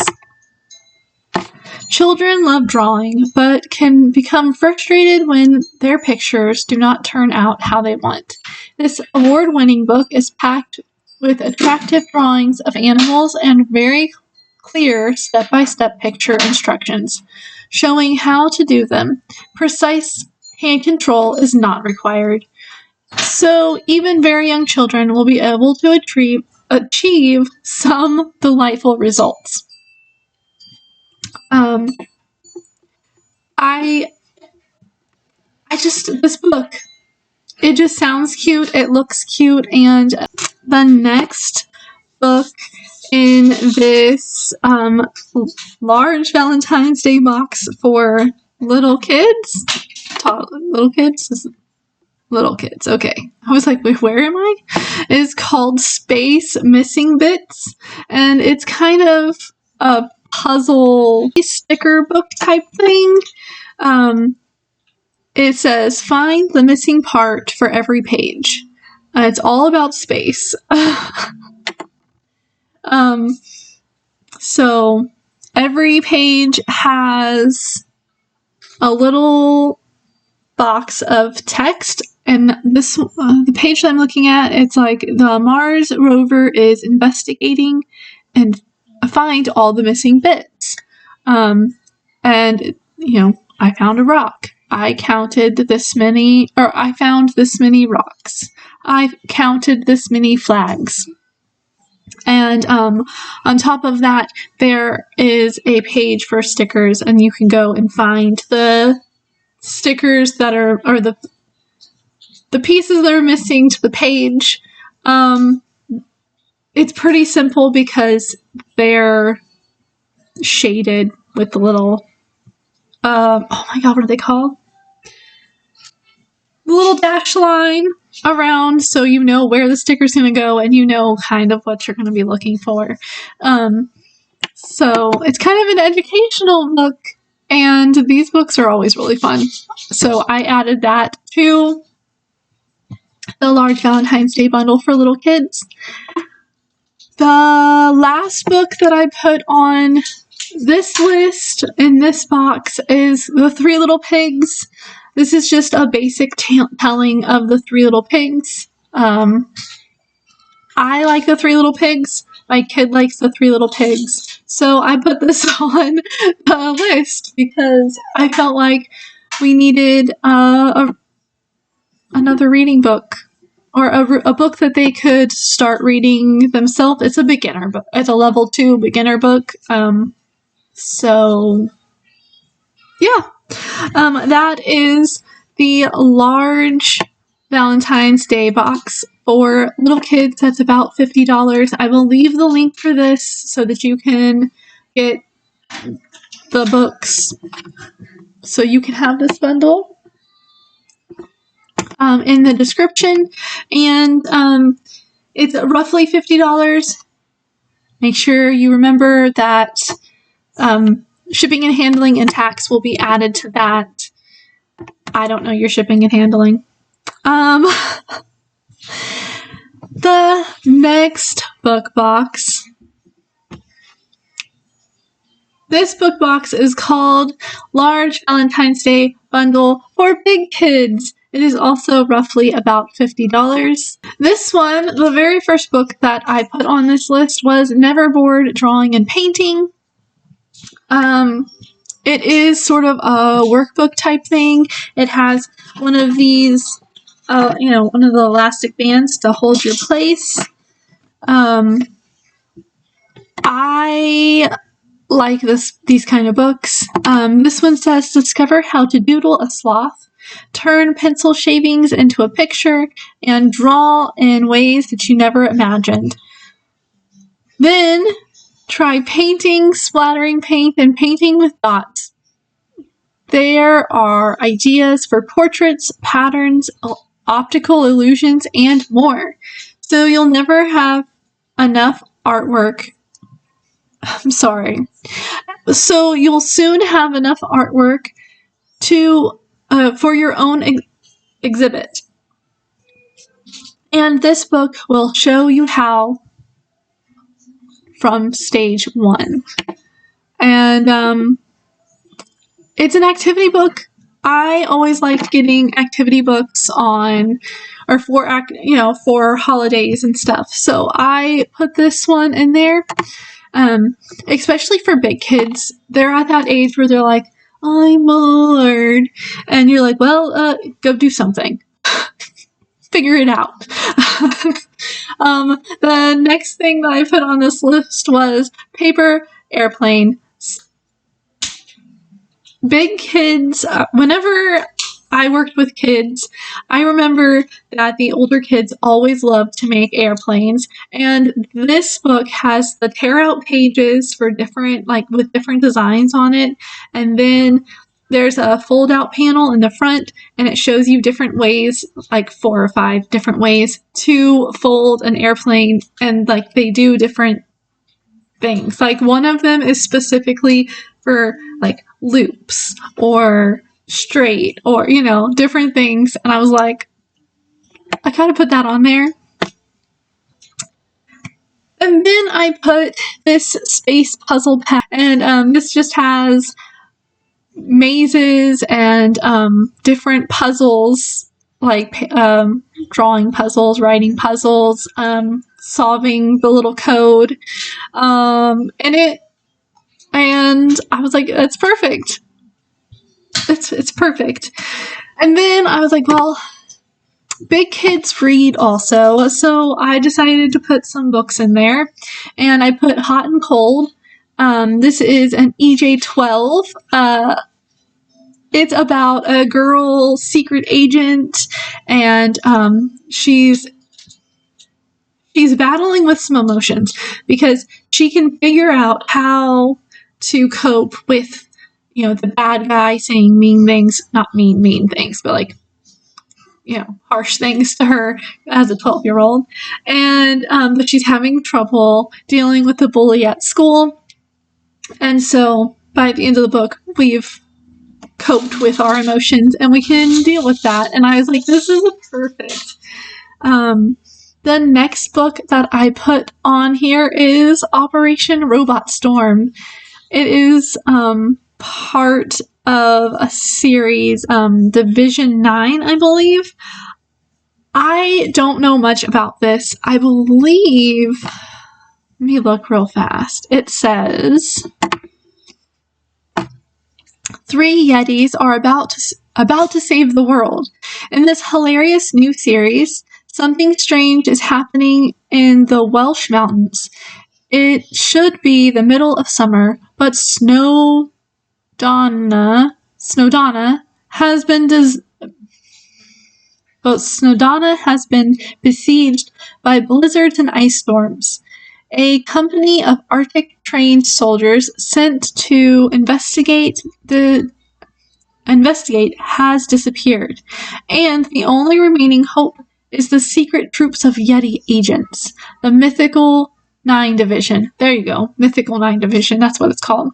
children love drawing, but can become frustrated when their pictures do not turn out how they want. This award-winning book is packed with attractive drawings of animals and very clear step-by-step picture instructions showing how to do them. Precise hand control is not required. So even very young children will be able to achieve some delightful results. This book, it just sounds cute, it looks cute, and the next book in this large Valentine's Day box for little kids, Little kids, okay. I was like, wait, where am I? It's called Space Missing Bits, and it's kind of a puzzle sticker book type thing. It says, find the missing part for every page. It's all about space. So every page has a little box of text, and this the page that I'm looking at, it's like the Mars rover is investigating and find all the missing bits. And I found a rock. I found this many rocks. I counted this many flags. And on top of that, there is a page for stickers, and you can go and find the stickers that are the pieces that are missing to the page. It's pretty simple because they're shaded with the little oh my god, what are they called? The little dash line around, so you know where the sticker's going to go, and you know kind of what you're going to be looking for. So it's kind of an educational book, and these books are always really fun. So I added that to the large Valentine's Day bundle for little kids. The last book that I put on this list in this box is The Three Little Pigs. This is just a basic telling of the Three Little Pigs. I like the Three Little Pigs. My kid likes the Three Little Pigs. So I put this on the list because I felt like we needed another reading book, or a book that they could start reading themselves. It's a beginner book. It's a level 2 beginner book. So yeah, that is the large Valentine's Day box for little kids. That's about $50. I will leave the link for this so that you can get the books, so you can have this bundle in the description. And it's roughly $50. Make sure you remember that shipping and handling and tax will be added to that. I don't know your shipping and handling. The next book box. This book box is called Large Valentine's Day Bundle for Big Kids. It is also roughly about $50. This one, the very first book that I put on this list was Never Bored Drawing and Painting. It is sort of a workbook type thing. It has one of these, one of the elastic bands to hold your place. I like these kind of books. This one says, discover how to doodle a sloth, turn pencil shavings into a picture, and draw in ways that you never imagined. Then try painting, splattering paint, and painting with dots. There are ideas for portraits, patterns, optical illusions, and more. So you'll never have enough artwork. I'm sorry. So you'll soon have enough artwork for your own exhibit. And this book will show you how from stage 1. And it's an activity book. I always liked getting activity books for holidays and stuff. So I put this one in there. Especially for big kids. They're at that age where they're like, I'm bored. And you're like, well, go do something. Figure it out. The next thing that I put on this list was paper airplane. Big kids, whenever I worked with kids, I remember that the older kids always loved to make airplanes, and this book has the tear out pages for with different designs on it, and then there's a fold out panel in the front, and it shows you different ways, like 4 or 5 different ways to fold an airplane, and they do different things. One of them is specifically for loops or straight or different things, and I was like, I gotta put that on there. And then I put this space puzzle pack, and this just has mazes and different puzzles, drawing puzzles, writing puzzles, solving the little code in it. And I was like, that's perfect. It's perfect. And then I was like, well, big kids read also, so I decided to put some books in there, and I put Hot and Cold. This is an EJ-12. It's about a girl secret agent, and she's battling with some emotions because she can figure out how to cope with the bad guy saying mean things, not mean things, but harsh things to her as a 12-year-old. And, but she's having trouble dealing with the bully at school. And so by the end of the book, we've coped with our emotions and we can deal with that. And I was like, this is perfect. The next book that I put on here is Operation Robot Storm. It is part of a series, Division 9, I believe. I don't know much about this. I believe, let me look real fast. It says 3 Yetis are about to save the world. In this hilarious new series, something strange is happening in the Welsh mountains. It should be the middle of summer, but Snowdonna has been besieged by blizzards and ice storms. A company of Arctic-trained soldiers sent to investigate has disappeared, and the only remaining hope is the secret troops of Yeti agents, the Mythical 9 Division. There you go, Mythical 9 Division, that's what it's called.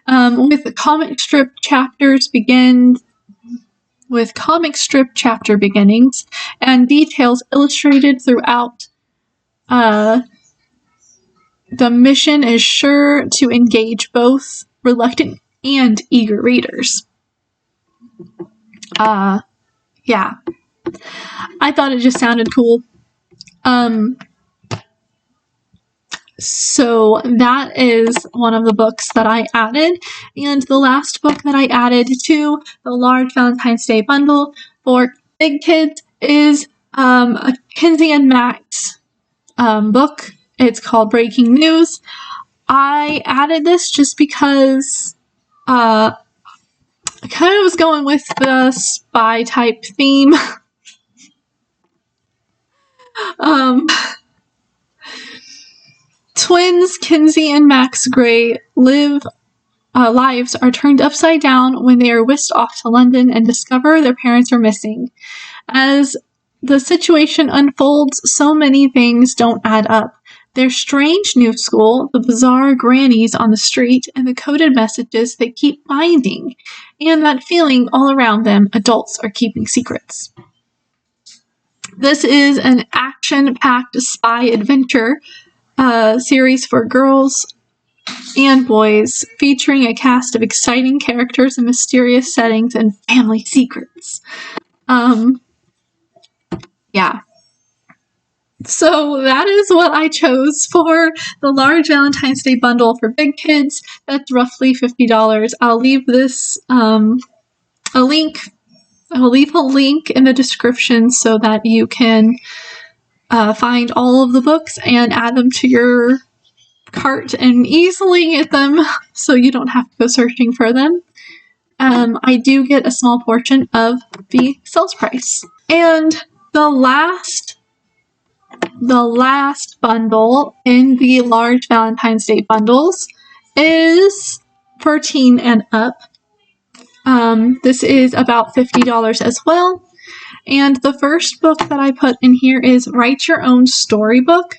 With the comic strip chapter beginnings and details illustrated throughout, the mission is sure to engage both reluctant and eager readers. Yeah. I thought it just sounded cool. So that is one of the books that I added. And the last book that I added to the large Valentine's Day bundle for big kids is a Kinsey and Max book. It's called Breaking News. I added this just because I kind of was going with the spy type theme. Twins Kinsey and Max Gray lives are turned upside down when they are whisked off to London and discover their parents are missing. As the situation unfolds, so many things don't add up. Their strange new school, the bizarre grannies on the street, and the coded messages they keep finding, and that feeling all around them adults are keeping secrets. This is an action-packed spy adventure series for girls and boys, featuring a cast of exciting characters and mysterious settings and family secrets. Yeah. So that is what I chose for the large Valentine's Day bundle for big kids. That's roughly $50. I'll leave this I will leave a link in the description so that you can find all of the books and add them to your cart and easily get them so you don't have to go searching for them. I do get a small portion of the sales price. And the last bundle in the large Valentine's Day bundles is for teen and up. This is about $50 as well. And the first book that I put in here is Write Your Own Storybook.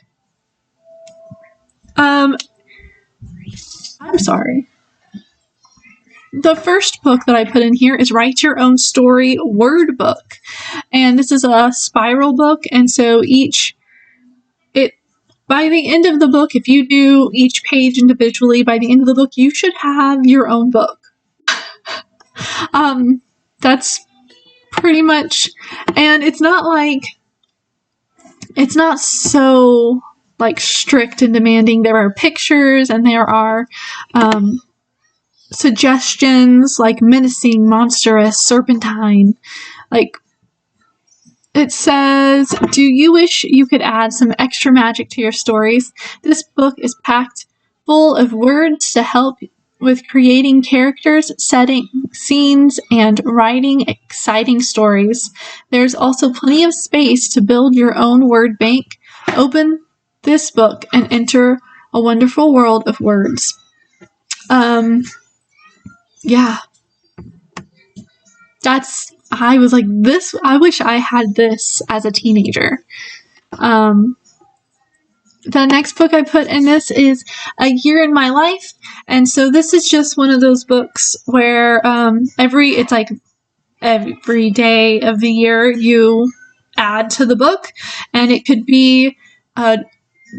I'm sorry. The first book that I put in here is Write Your Own Story Word Book. And this is a spiral book, and so by the end of the book, if you do each page individually, by the end of the book, you should have your own book. That's pretty much, and it's not so strict and demanding. There are pictures and there are suggestions like menacing, monstrous, serpentine. It says, do you wish you could add some extra magic to your stories? This book is packed full of words to help with creating characters, setting scenes, and writing exciting stories. There's also plenty of space to build your own word bank. Open this book and enter a wonderful world of words. Yeah. I was like, I wish I had this as a teenager. The next book I put in this is A Year in My Life. And so this is just one of those books where every day of the year you add to the book, and it could be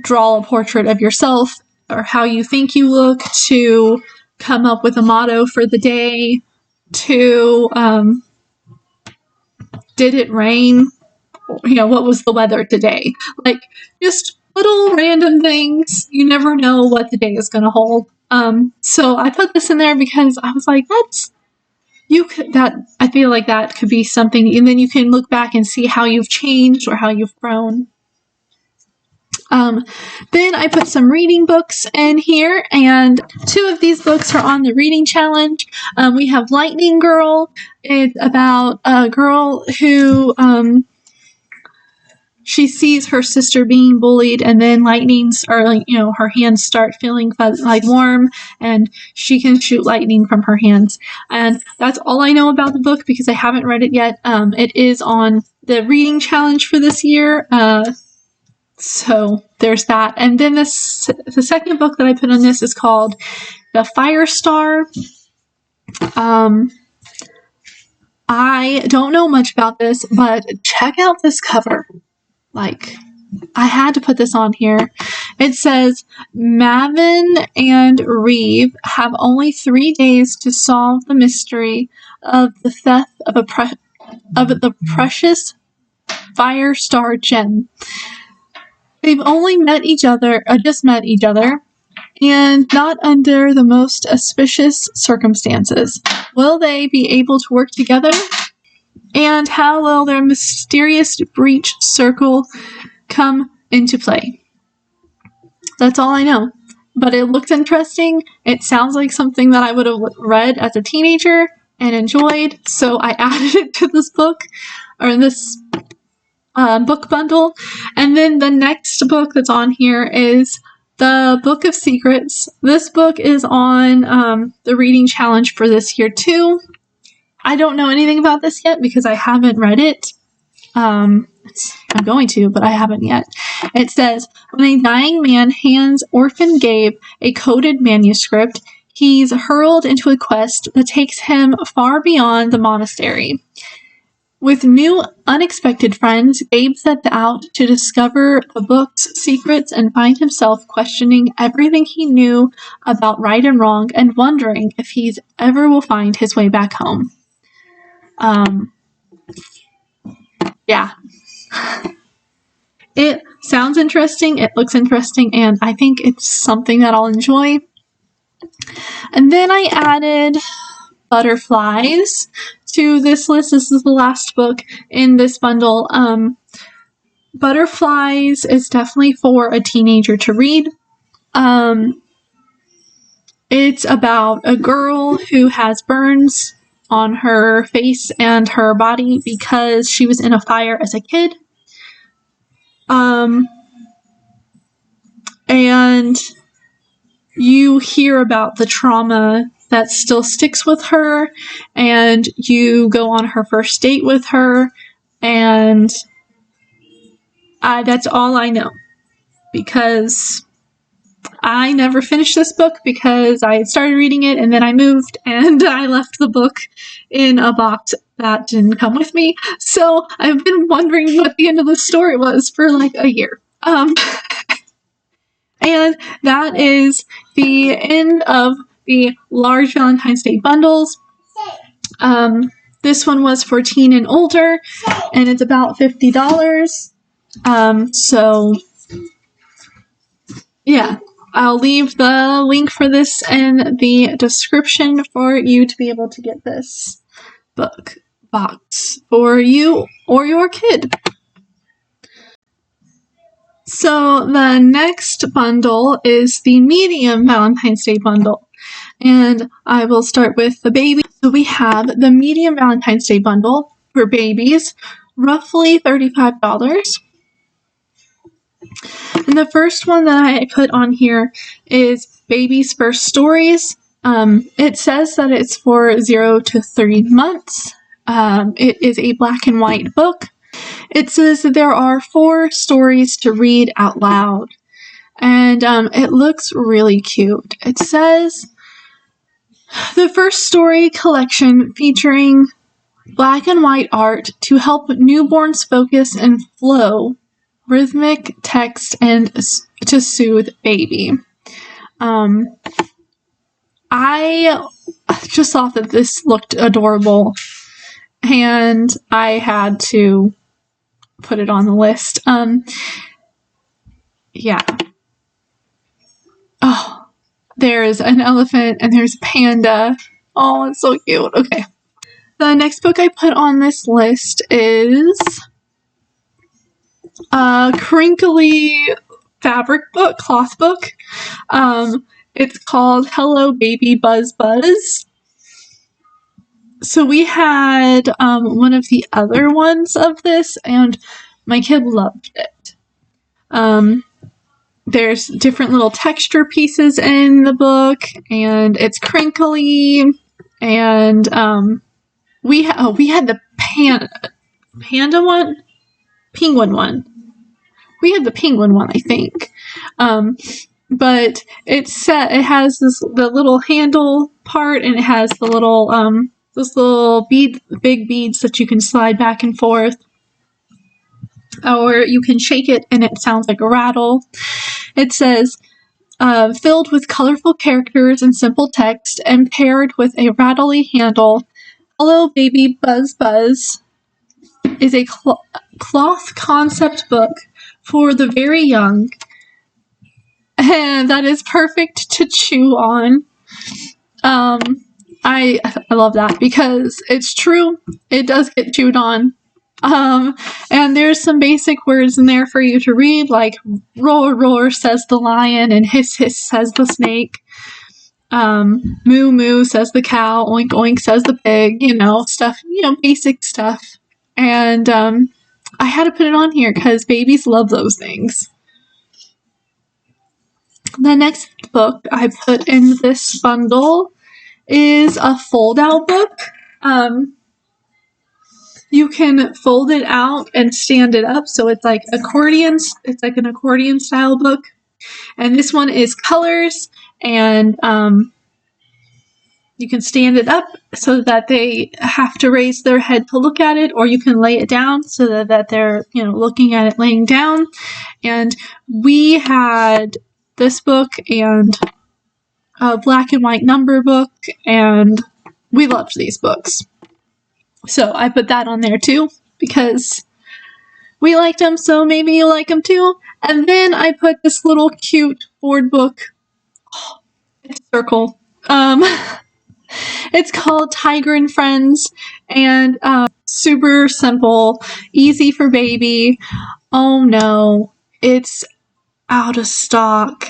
draw a portrait of yourself or how you think you look, to come up with a motto for the day, to did it rain? What was the weather today? Like, just little random things. You never know what the day is going to hold. So I put this in there because I was like, I feel like that could be something, and then you can look back and see how you've changed or how you've grown. Then I put some reading books in here, and 2 of these books are on the reading challenge. We have Lightning Girl. It's about a girl who she sees her sister being bullied, and then her hands start feeling warm, and she can shoot lightning from her hands. And that's all I know about the book because I haven't read it yet. It is on the reading challenge for this year. So there's that. And then the second book that I put on this is called The Fire Star. I don't know much about this, but check out this cover. I had to put this on here. It says, Mavin and Reeve have only 3 days to solve the mystery of the theft of the precious Fire Star gem. They've only just met each other, and not under the most auspicious circumstances. Will they be able to work together? And how will their mysterious breach circle come into play? That's all I know. But it looks interesting. It sounds like something that I would have read as a teenager and enjoyed, so I added it to this book, or this book bundle. And then the next book that's on here is The Book of Secrets. This book is on the reading challenge for this year too. I don't know anything about this yet because I haven't read it. I'm going to, but I haven't yet. It says, when a dying man hands Orphan Gabe a coded manuscript, he's hurled into a quest that takes him far beyond the monastery. With new, unexpected friends, Gabe sets out to discover the book's secrets and find himself questioning everything he knew about right and wrong and wondering if he ever will find his way back home. Yeah. It sounds interesting, it looks interesting, and I think it's something that I'll enjoy. And then I added Butterflies to this list. This is the last book in this bundle. Butterflies is definitely for a teenager to read. It's about a girl who has burns on her face and her body because she was in a fire as a kid. And you hear about the trauma that still sticks with her, and you go on her first date with her, and that's all I know, because I never finished this book because I had started reading it and then I moved and I left the book in a box that didn't come with me. So I've been wondering what the end of the story was for a year. And that is the end of the large Valentine's Day bundles. This one was for teen and older, and it's about $50. So yeah, I'll leave the link for this in the description for you to be able to get this book box for you or your kid. So the next bundle is the medium Valentine's Day bundle, and I will start with the baby. So we have the medium Valentine's Day bundle for babies, roughly $35. And the first one that I put on here is Baby's First Stories. It says that it's for 0 to 3 months. It is a black and white book. It says that there are 4 stories to read out loud, and it looks really cute. It says the first story collection featuring black and white art to help newborns focus and flow, rhythmic text and to soothe baby. I just thought that this looked adorable, and I had to put it on the list. Yeah. Oh, there's an elephant and there's a panda. Oh, it's so cute. Okay. The next book I put on this list is a crinkly fabric book, cloth book. It's called Hello Baby Buzz Buzz. So we had one of the other ones of this, and my kid loved it. There's different little texture pieces in the book, and it's crinkly, and we had the panda one, penguin one. We had the penguin one, I think. But it has the little handle part, and it has the little those little big beads that you can slide back and forth, or you can shake it and it sounds like a rattle. It says, filled with colorful characters and simple text, and paired with a rattly handle, Hello Baby Buzz Buzz is a cloth concept book for the very young, and that is perfect to chew on. I love that because it's true. It does get chewed on. And there's some basic words in there for you to read, like roar, roar, says the lion, and hiss, hiss, says the snake. Moo, moo, says the cow, oink, oink, says the pig, stuff, basic stuff. And I had to put it on here because babies love those things. The next book I put in this bundle is a fold-out book. You can fold it out and stand it up, so it's like accordions. It's like an accordion style book. And this one is colors, and you can stand it up so that they have to raise their head to look at it, or you can lay it down so that they're, looking at it laying down. And we had this book and a black and white number book, and we loved these books. So I put that on there too, because we liked them, so maybe you like them too. And then I put this little cute board book. Oh, it's a circle. It's called Tiger and Friends, and super simple, easy for baby. Oh no, it's out of stock.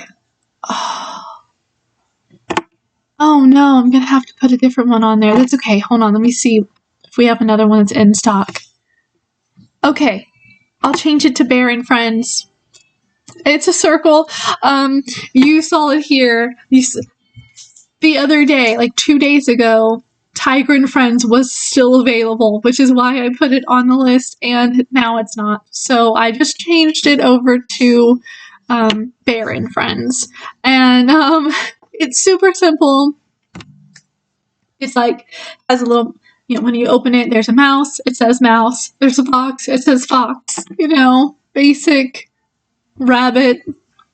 Oh no, I'm gonna have to put a different one on there. That's okay. Hold on, let me see if we have another one that's in stock. Okay, I'll change it to Bear and Friends. It's a circle. You saw it here. The other day, like 2 days ago, Tiger and Friends was still available, which is why I put it on the list, and now it's not. So I just changed it over to Bear and Friends. And it's super simple. It's like, has a little, when you open it, there's a mouse, it says mouse. There's a fox, it says fox. Basic rabbit,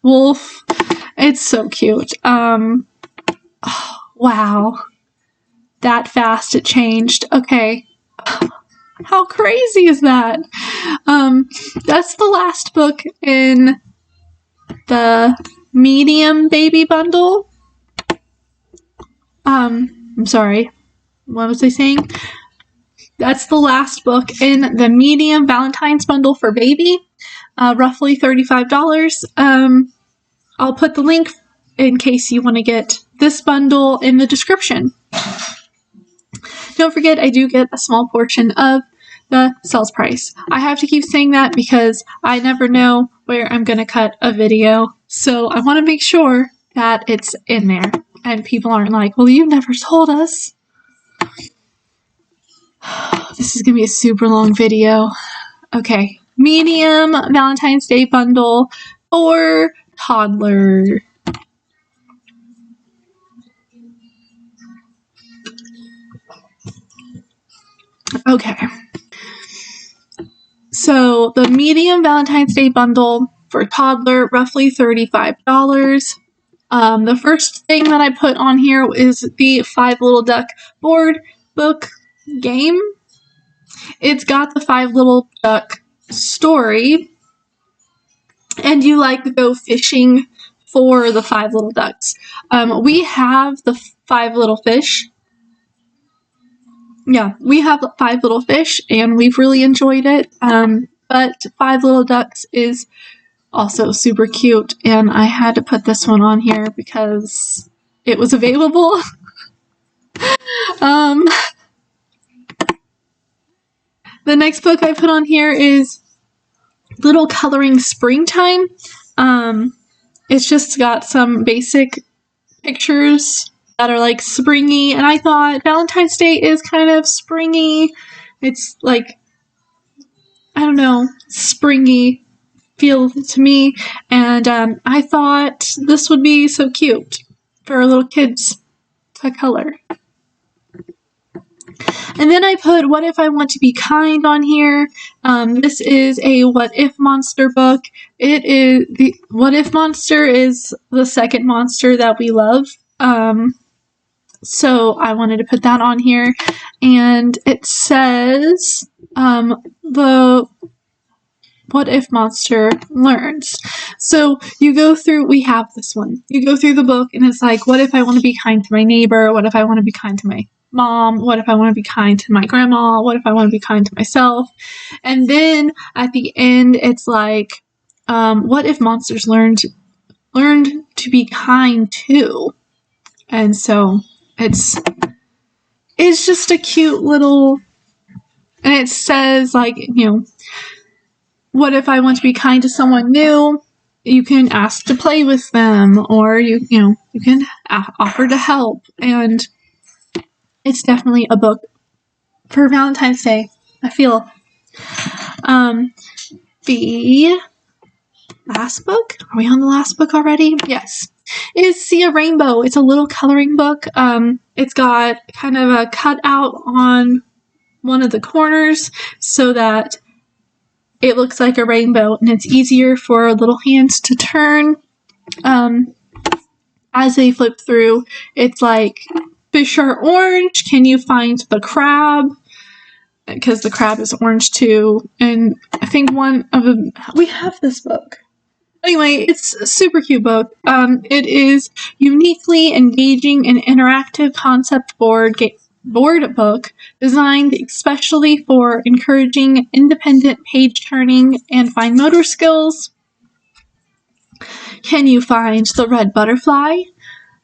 wolf. It's so cute. Oh, wow. That fast it changed. Okay. How crazy is that? That's the last book in the medium baby bundle. I'm sorry. What was I saying? That's the last book in the medium Valentine's bundle for baby. Roughly $35. I'll put the link in case you want to get this bundle in the description. Don't forget, I do get a small portion of the sales price. I have to keep saying that because I never know where I'm going to cut a video. So I want to make sure that it's in there and people aren't like, well, you never told us. This is going to be a super long video. Okay. Medium Valentine's Day bundle for toddler. Okay. So the medium Valentine's Day bundle for toddler, roughly $35. The first thing that I put on here is the Five Little Duck board book game. It's got the Five Little Duck story, and you like to go fishing for the Five Little Ducks. We have the Five Little Fish. Yeah, we have Five Little Fish, and we've really enjoyed it. But Five Little Ducks is also super cute, and I had to put this one on here because it was available. The next book I put on here is Little Coloring Springtime. It's just got some basic pictures that are like springy, and I thought Valentine's Day is kind of springy. It's like, I don't know, springy feel to me, and I thought this would be so cute for little kids to color. And then I put What If I Want to Be Kind on here. This is a What If Monster book. It is the What If Monster is the second monster that we love. So I wanted to put that on here. And it says the What If Monster learns. So you go through, we have this one. You go through the book and it's like, what if I want to be kind to my neighbor? What if I want to be kind to my mom? What if I want to be kind to my grandma? What if I want to be kind to myself? And then at the end, it's like, what if monsters learned to be kind too? And so it's just a cute little, and it says like, what if I want to be kind to someone new? You can ask to play with them, or you can offer to help, and it's definitely a book for Valentine's Day, I feel. The last book, are we on the last book already? Yes, is See a Rainbow. It's a little coloring book. It's got kind of a cutout on one of the corners so that it looks like a rainbow, and it's easier for little hands to turn. As they flip through, it's like, fish are orange, can you find the crab? Because the crab is orange too. And I think one of them, we have this book. Anyway, it's a super cute book. It is uniquely engaging and interactive concept board book designed especially for encouraging independent page turning and fine motor skills. Can you find the red butterfly?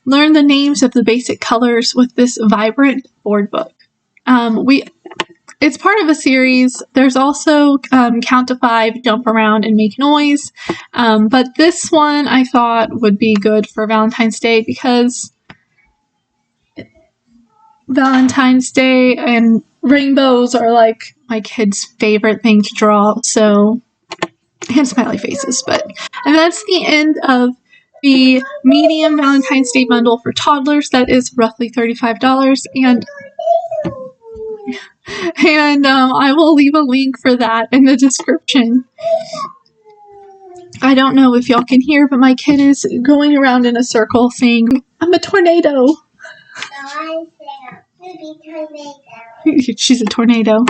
Learn the names of the basic colors with this vibrant board book. It's part of a series. There's also Count to 5, Jump Around, and Make Noise. But this one I thought would be good for Valentine's Day because Valentine's Day and rainbows are like my kids' favorite thing to draw. So, and smiley faces. And that's the end of the medium Valentine's Day bundle for toddlers. That is roughly $35. And I will leave a link for that in the description. I don't know if y'all can hear, but my kid is going around in a circle saying, I'm a tornado. She's a tornado.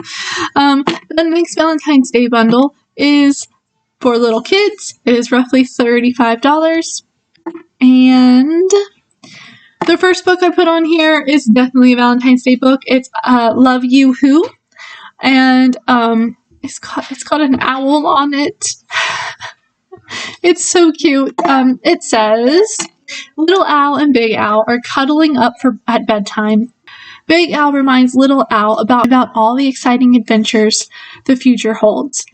The next Valentine's Day bundle is for little kids. It is roughly $35. And the first book I put on here is definitely a Valentine's Day book. It's Love You Who, and it's got an owl on it. It's so cute. It says, Little Owl and Big Owl are cuddling up at bedtime. Big Owl reminds Little Owl about all the exciting adventures the future holds.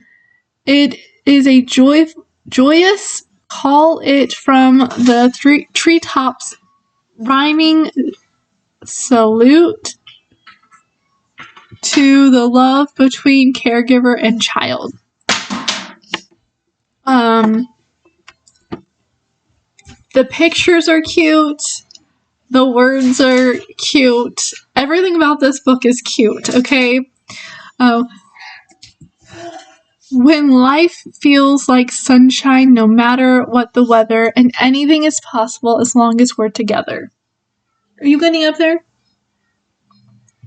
It is a joyous call it from the treetops, rhyming salute to the love between caregiver and child. The pictures are cute. The words are cute. Everything about this book is cute, okay? Oh, when life feels like sunshine no matter what the weather, and anything is possible as long as we're together. Are you getting up there?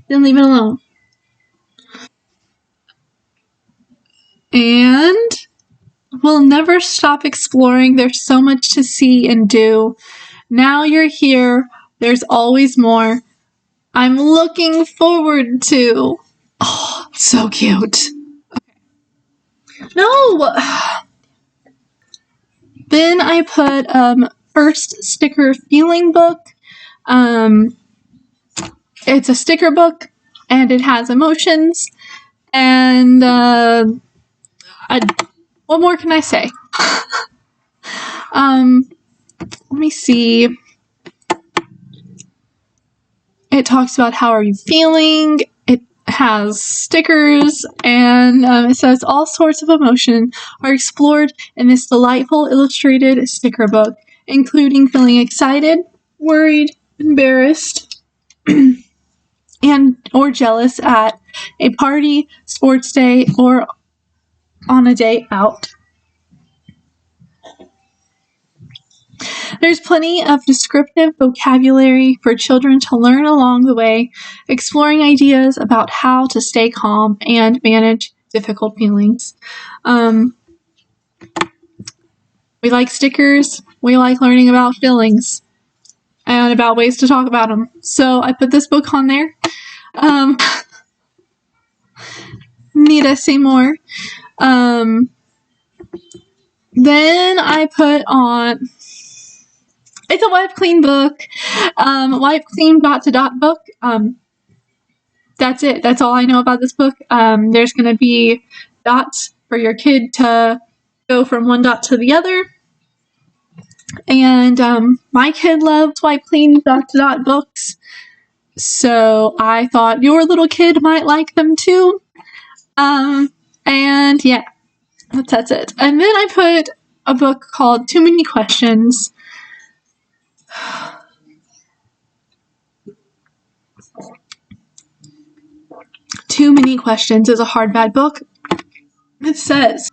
Then leave it alone. And we'll never stop exploring. There's so much to see and do. Now you're here. There's always more. I'm looking forward to. Oh, so cute. No! Then I put first sticker feeling book. It's a sticker book and it has emotions. And what more can I say? Let me see. It talks about how are you feeling. It has stickers, and it says all sorts of emotion are explored in this delightful illustrated sticker book, including feeling excited, worried, embarrassed, and or jealous at a party, sports day, or on a day out. There's plenty of descriptive vocabulary for children to learn along the way, exploring ideas about how to stay calm and manage difficult feelings. We like stickers. We like learning about feelings and about ways to talk about them. So I put this book on there. Need I say more? Then I put on. It's a wipe clean book. Wipe clean dot to dot book. That's it. That's all I know about this book. There's going to be dots for your kid to go from one dot to the other. And my kid loves wipe clean dot to dot books. So I thought your little kid might like them too. And yeah, that's it. And then I put a book called Too Many Questions. Too Many Questions is a hardback book. It says,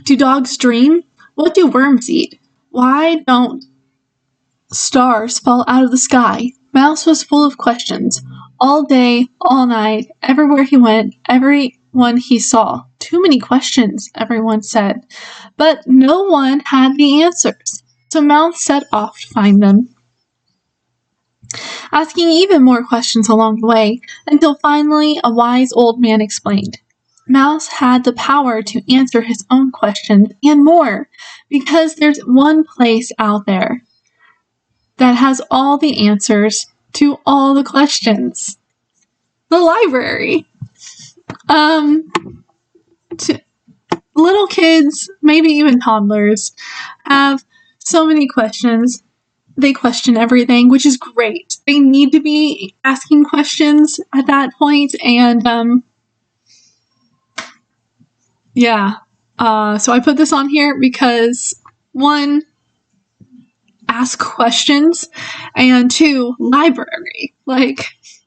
do dogs dream? What do worms eat? Why don't stars fall out of the sky? Mouse was full of questions. All day, all night, everywhere he went, everyone he saw. Too many questions, everyone said. But no one had the answers. So Mouse set off to find them, asking even more questions along the way, until finally a wise old man explained. Mouse had the power to answer his own questions and more, because there's one place out there that has all the answers to all the questions. The library. Little kids, maybe even toddlers, have so many questions. They question everything, which is great. They need to be asking questions at that point, and yeah. So I put this on here because, one, ask questions, and two, library. Like,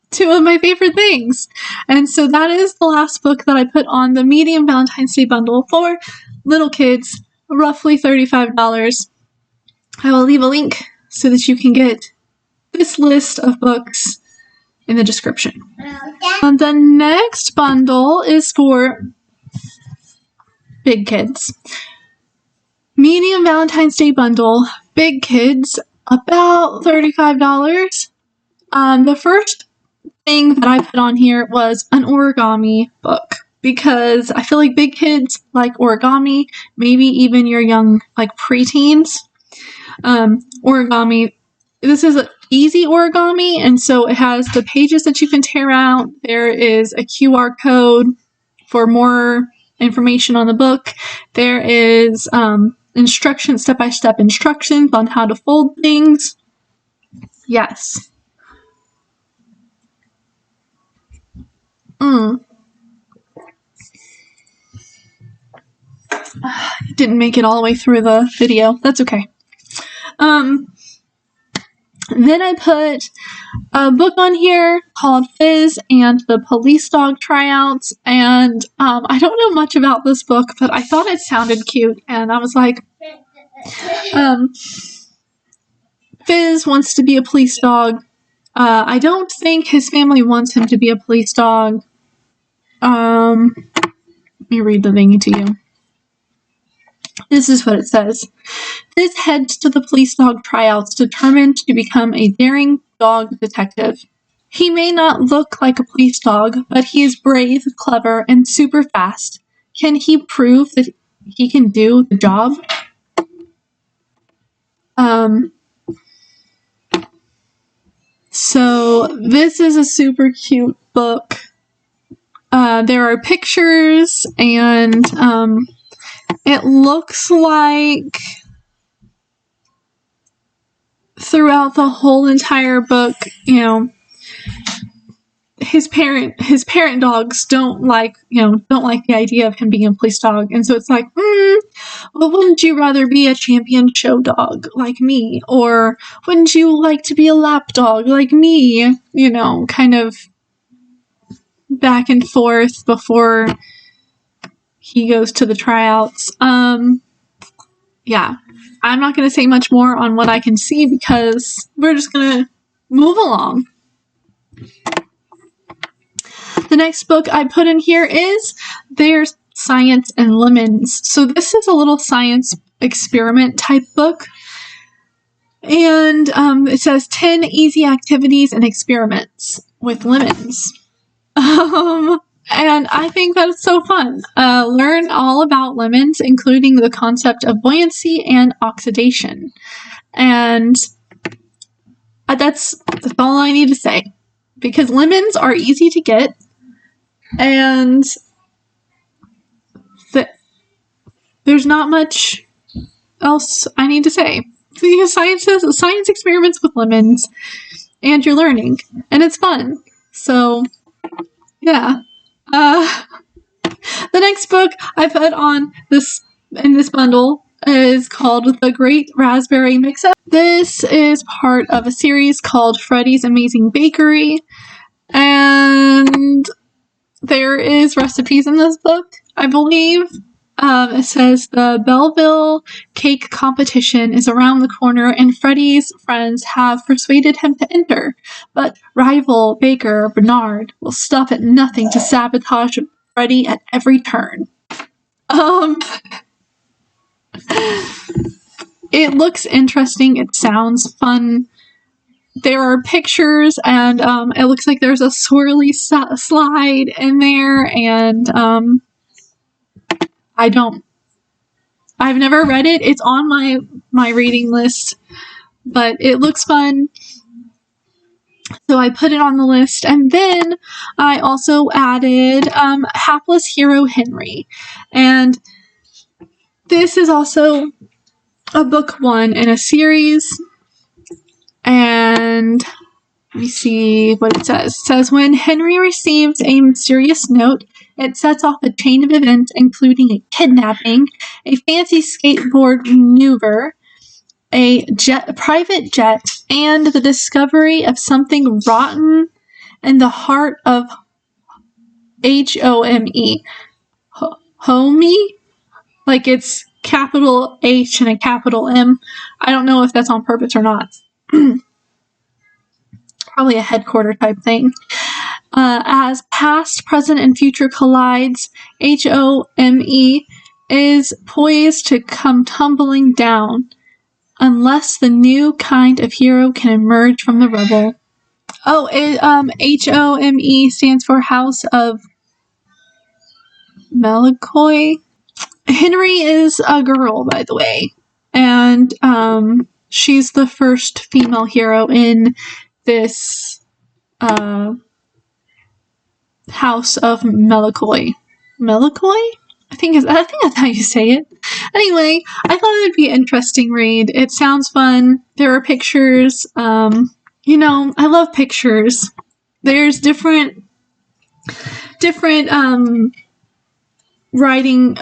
two of my favorite things. And so that is the last book that I put on the medium Valentine's Day bundle for little kids, roughly $35. I will leave a link so that you can get this list of books in the description. The next bundle is for big kids. Medium Valentine's Day bundle, big kids, about $35. The first thing that I put on here was an origami book, because I feel like big kids like origami, maybe even your young, like preteens. Origami, this is an easy origami, and so it has the pages that you can tear out. There is a QR code for more information on the book. There is instructions, step-by-step instructions on how to fold things. Yes. Didn't make it all the way through the video. That's okay. And then I put a book on here called Fizz and the Police Dog Tryouts. And I don't know much about this book, but I thought it sounded cute. And I was like, Fizz wants to be a police dog. I don't think his family wants him to be a police dog. Let me read the thing to you. This is what it says. Fizz heads to the police dog tryouts determined to become a daring dog detective. He may not look like a police dog, but he is brave, clever, and super fast. Can he prove that he can do the job? So this is a super cute book. There are pictures, and it looks like throughout the whole entire book, his parent dogs don't like the idea of him being a police dog, and so it's like, well, wouldn't you rather be a champion show dog like me, or wouldn't you like to be a lap dog like me? Kind of back and forth before he goes to the tryouts. Yeah, I'm not going to say much more on what I can see because we're just going to move along. The next book I put in here is There's Science and Lemons. So this is a little science experiment type book. And it says 10 easy activities and experiments with lemons. And I think that's so fun. Learn all about lemons, including the concept of buoyancy and oxidation. And that's all I need to say. Because lemons are easy to get. And there's not much else I need to say. Because science experiments with lemons. And you're learning. And it's fun. So, yeah. The next book I put on in this bundle is called The Great Raspberry Mix-Up. This is part of a series called Freddy's Amazing Bakery, and there is recipes in this book, I believe. It says the Belleville cake competition is around the corner and Freddy's friends have persuaded him to enter, but rival baker Bernard will stop at nothing to sabotage Freddy at every turn. It looks interesting. It sounds fun. There are pictures, and it looks like there's a swirly slide in there, and I've never read it. It's on my reading list, but it looks fun. So I put it on the list, and then I also added Hapless Hero Henry, and this is also a book one in a series, and let me see what it says. It says, when Henry receives a mysterious note, it sets off a chain of events including a kidnapping, a fancy skateboard maneuver, a private jet, and the discovery of something rotten in the heart of Home. Homie? Like it's capital H and a capital M. I don't know if that's on purpose or not. Probably a headquarter type thing. As past, present, and future collides, Home is poised to come tumbling down unless the new kind of hero can emerge from the rubble. Home stands for House of Melancholy. Henry is a girl, by the way, and she's the first female hero in this House of Melancholy. Melancholy? I think that's how you say it. Anyway, I thought it would be an interesting read. It sounds fun. There are pictures. I love pictures. There's different writing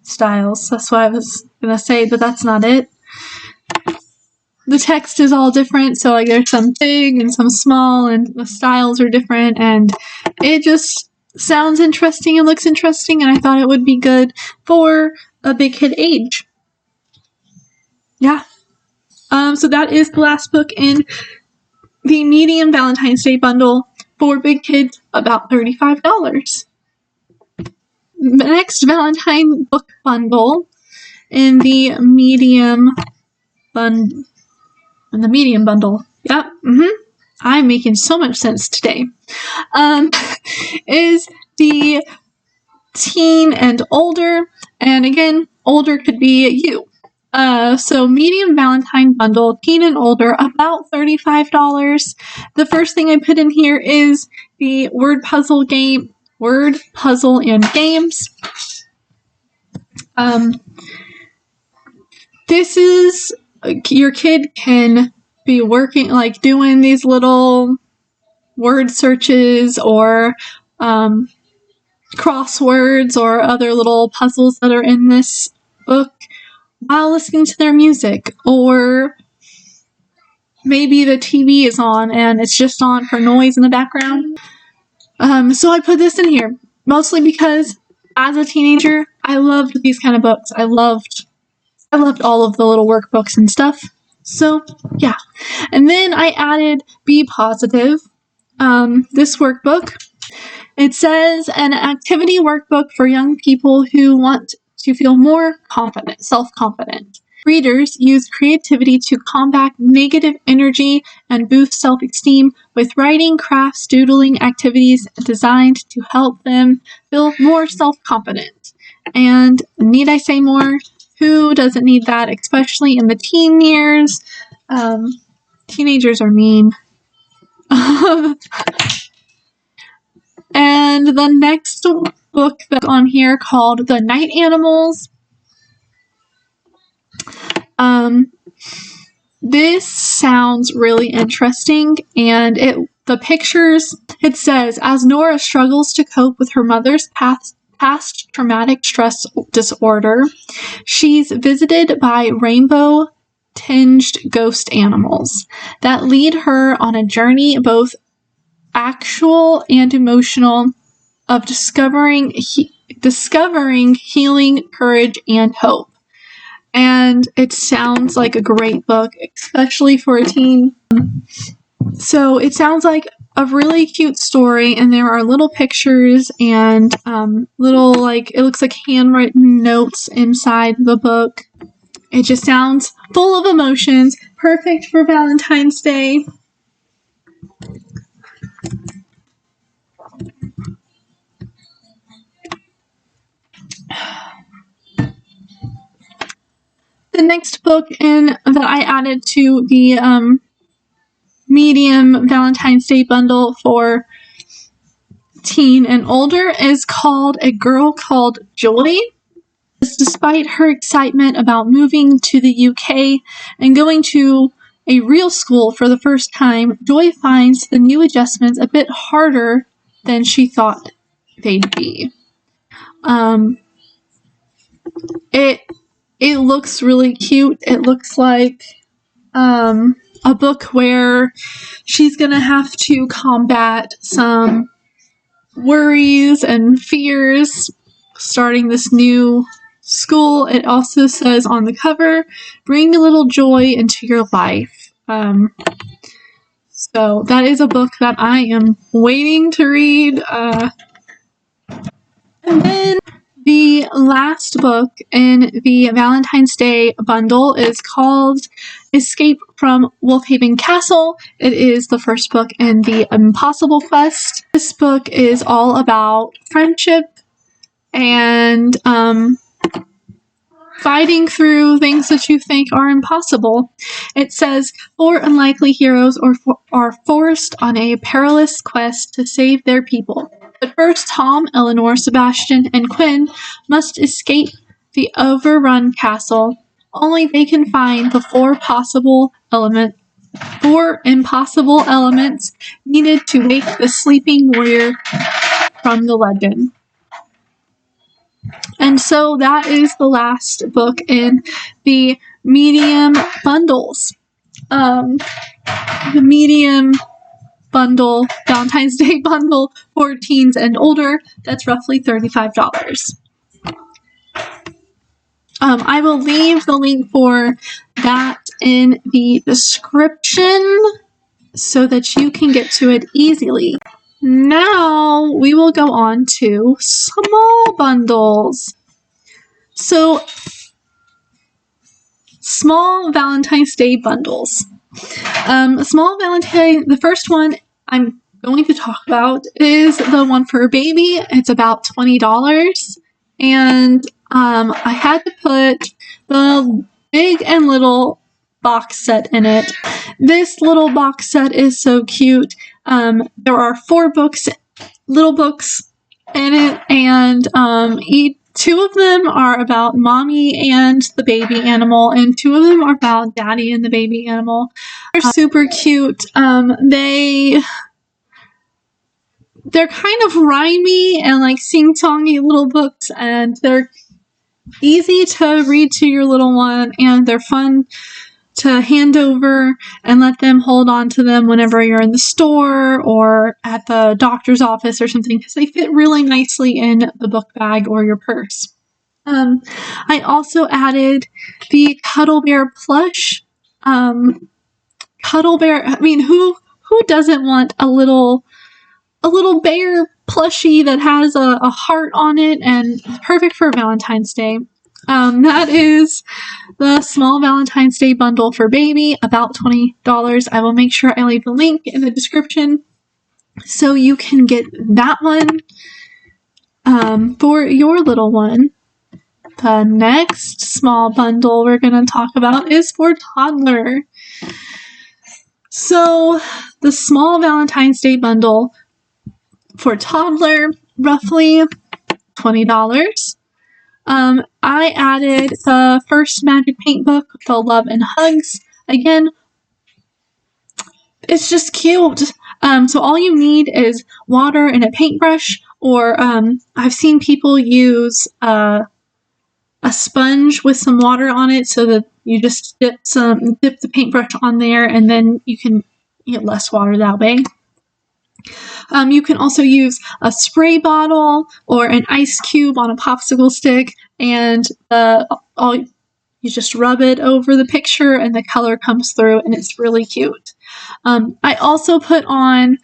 styles. That's what I was gonna say that that's not it. The text is all different, so like there's some big and some small, and the styles are different, and it just sounds interesting and looks interesting, and I thought it would be good for a big kid age. Yeah. So that is the last book in the medium Valentine's Day bundle for big kids, about $35. The next Valentine book bundle in the medium bundle. Yep. I'm making so much sense today. Is the teen and older, and again, older could be you. So medium Valentine bundle, teen and older, about $35. The first thing I put in here is the word puzzle and games. This is, your kid can be working, like doing these little word searches or crosswords or other little puzzles that are in this book while listening to their music, or maybe the TV is on and it's just on for noise in the background. So I put this in here mostly because as a teenager, I loved these kind of books. I loved all of the little workbooks and stuff. So yeah. And then I added Be Positive, this workbook. It says an activity workbook for young people who want to feel more confident, self-confident. Readers use creativity to combat negative energy and boost self-esteem with writing, crafts, doodling activities designed to help them feel more self-confident. And need I say more? Who doesn't need that, especially in the teen years? Teenagers are mean. And the next book that's on here, called The Night Animals. This sounds really interesting, and the pictures, it says, as Nora struggles to cope with her mother's past traumatic stress disorder, she's visited by rainbow-tinged ghost animals that lead her on a journey both actual and emotional of discovering healing, courage, and hope. And it sounds like a great book, especially for a teen. So it sounds like a really cute story, and there are little pictures and little, like, it looks like handwritten notes inside the book. It just sounds full of emotions, perfect for Valentine's Day. The next book that I added to the medium Valentine's Day bundle for teen and older is called A Girl Called Joy. Despite her excitement about moving to the UK and going to a real school for the first time, Joy finds the new adjustments a bit harder than she thought they'd be. It looks really cute. It looks like a book where she's gonna have to combat some worries and fears starting this new school. It also says on the cover, bring a little joy into your life. So that is a book that I am waiting to read. And then the last book in the Valentine's Day bundle is called Escape from Wolfhaven Castle. It is the first book in the Impossible Quest. This book is all about friendship and fighting through things that you think are impossible. It says, 4 unlikely heroes are forced on a perilous quest to save their people. But first, Tom, Eleanor, Sebastian, and Quinn must escape the overrun castle. Only they can find the 4 impossible elements needed to wake the sleeping warrior from the legend. And so that is the last book in the medium bundles. The medium bundle, Valentine's Day bundle for teens and older, that's roughly $35. I will leave the link for that in the description so that you can get to it easily. Now we will go on to small bundles. So, small Valentine's Day bundles. The first one I'm going to talk about is the one for a baby. It's about $20. And I had to put the big and little box set in it. This little box set is so cute. There are 4 books, little books in it, and two of them are about mommy and the baby animal, and 2 of them are about daddy and the baby animal. They're super cute. They're kind of rhymey and like sing-songy little books, and they're easy to read to your little one, and they're fun to hand over and let them hold on to them whenever you're in the store or at the doctor's office or something, because they fit really nicely in the book bag or your purse. I also added the Cuddle Bear plush. Cuddle Bear, I mean, who doesn't want a little bear plushie that has a heart on it, and perfect for Valentine's Day. That is the small Valentine's Day bundle for baby, about $20. I will make sure I leave the link in the description so you can get that one for your little one. The next small bundle we're going to talk about is for toddler. So the small Valentine's Day bundle for toddler, roughly $20. I added the first Magic Paint book, The Love and Hugs. Again, it's just cute. So all you need is water and a paintbrush, or I've seen people use a sponge with some water on it, so that you just dip the paintbrush on there, and then you can get less water that way. You can also use a spray bottle or an ice cube on a popsicle stick, and you just rub it over the picture and the color comes through, and it's really cute. I also put on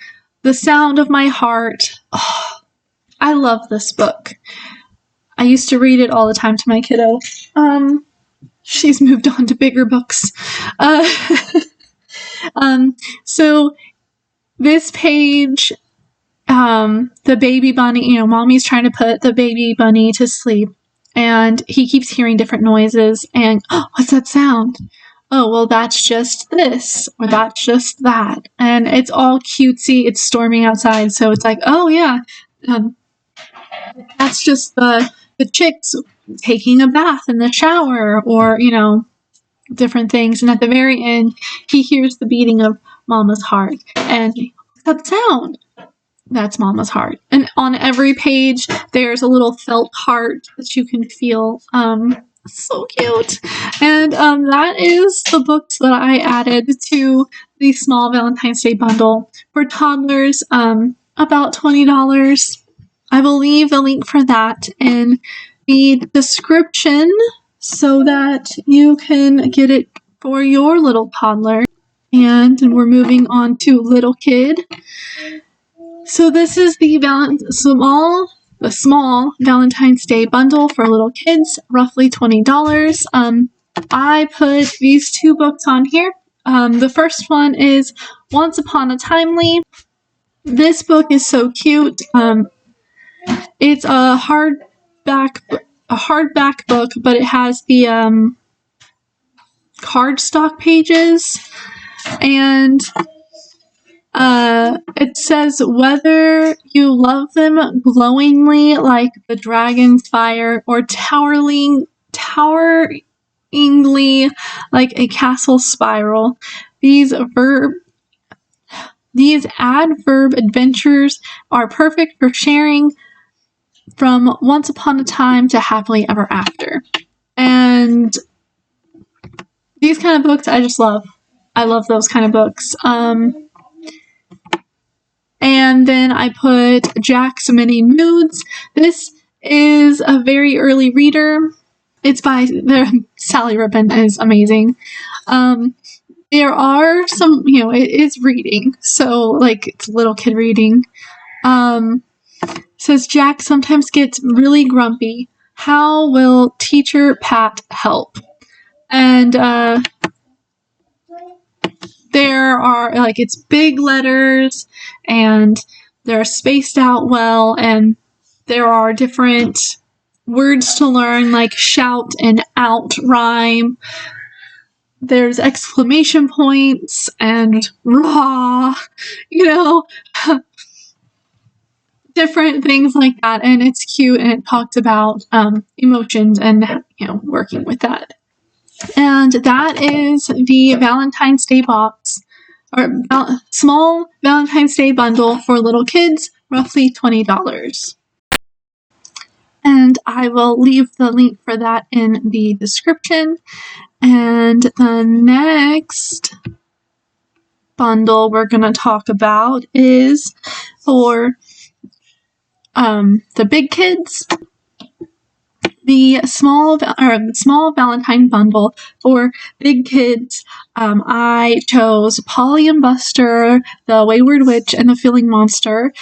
The Sound of My Heart. Oh, I love this book. I used to read it all the time to my kiddo. She's moved on to bigger books. So this page, the baby bunny, mommy's trying to put the baby bunny to sleep, and he keeps hearing different noises, and, oh, what's that sound? Oh, well, that's just this, or that's just that. And it's all cutesy. It's storming outside, so it's like, oh, yeah, that's just the chicks taking a bath in the shower, or, different things. And at the very end, he hears the beating of Mama's heart, and what's that sound? That's Mama's heart. And on every page, there's a little felt heart that you can feel. So cute. And that is the books that I added to the small Valentine's Day bundle for toddlers, about $20. I will leave the link for that in the description so that you can get it for your little toddler. And we're moving on to little kid. So this is the small Valentine's Day bundle for little kids, roughly $20. I put these 2 books on here. The first one is Once Upon a Timely. This book is so cute. It's a hardback book, but it has the cardstock pages, and it says, whether you love them glowingly like the dragon's fire, or toweringly like a castle spiral, these adverb adventures are perfect for sharing from Once Upon a Time to Happily Ever After. And these kind of books I just love. I love those kind of books. And then I put Jack's Many Moods. This is a very early reader. It's by Sally Rippon is amazing. There are some, it is reading, so like it's little kid reading. Says Jack sometimes gets really grumpy. How will teacher Pat help? And there are, like, it's big letters and they're spaced out well, and there are different words to learn, like shout and out rhyme. There's exclamation points and raw, different things like that. And it's cute, and it talks about emotions and, working with that. And that is the Valentine's Day box, or small Valentine's Day bundle for little kids, roughly $20. And I will leave the link for that in the description. And the next bundle we're going to talk about is for the big kids. The small Valentine bundle for big kids. I chose Polly and Buster, The Wayward Witch, and the Feeling Monster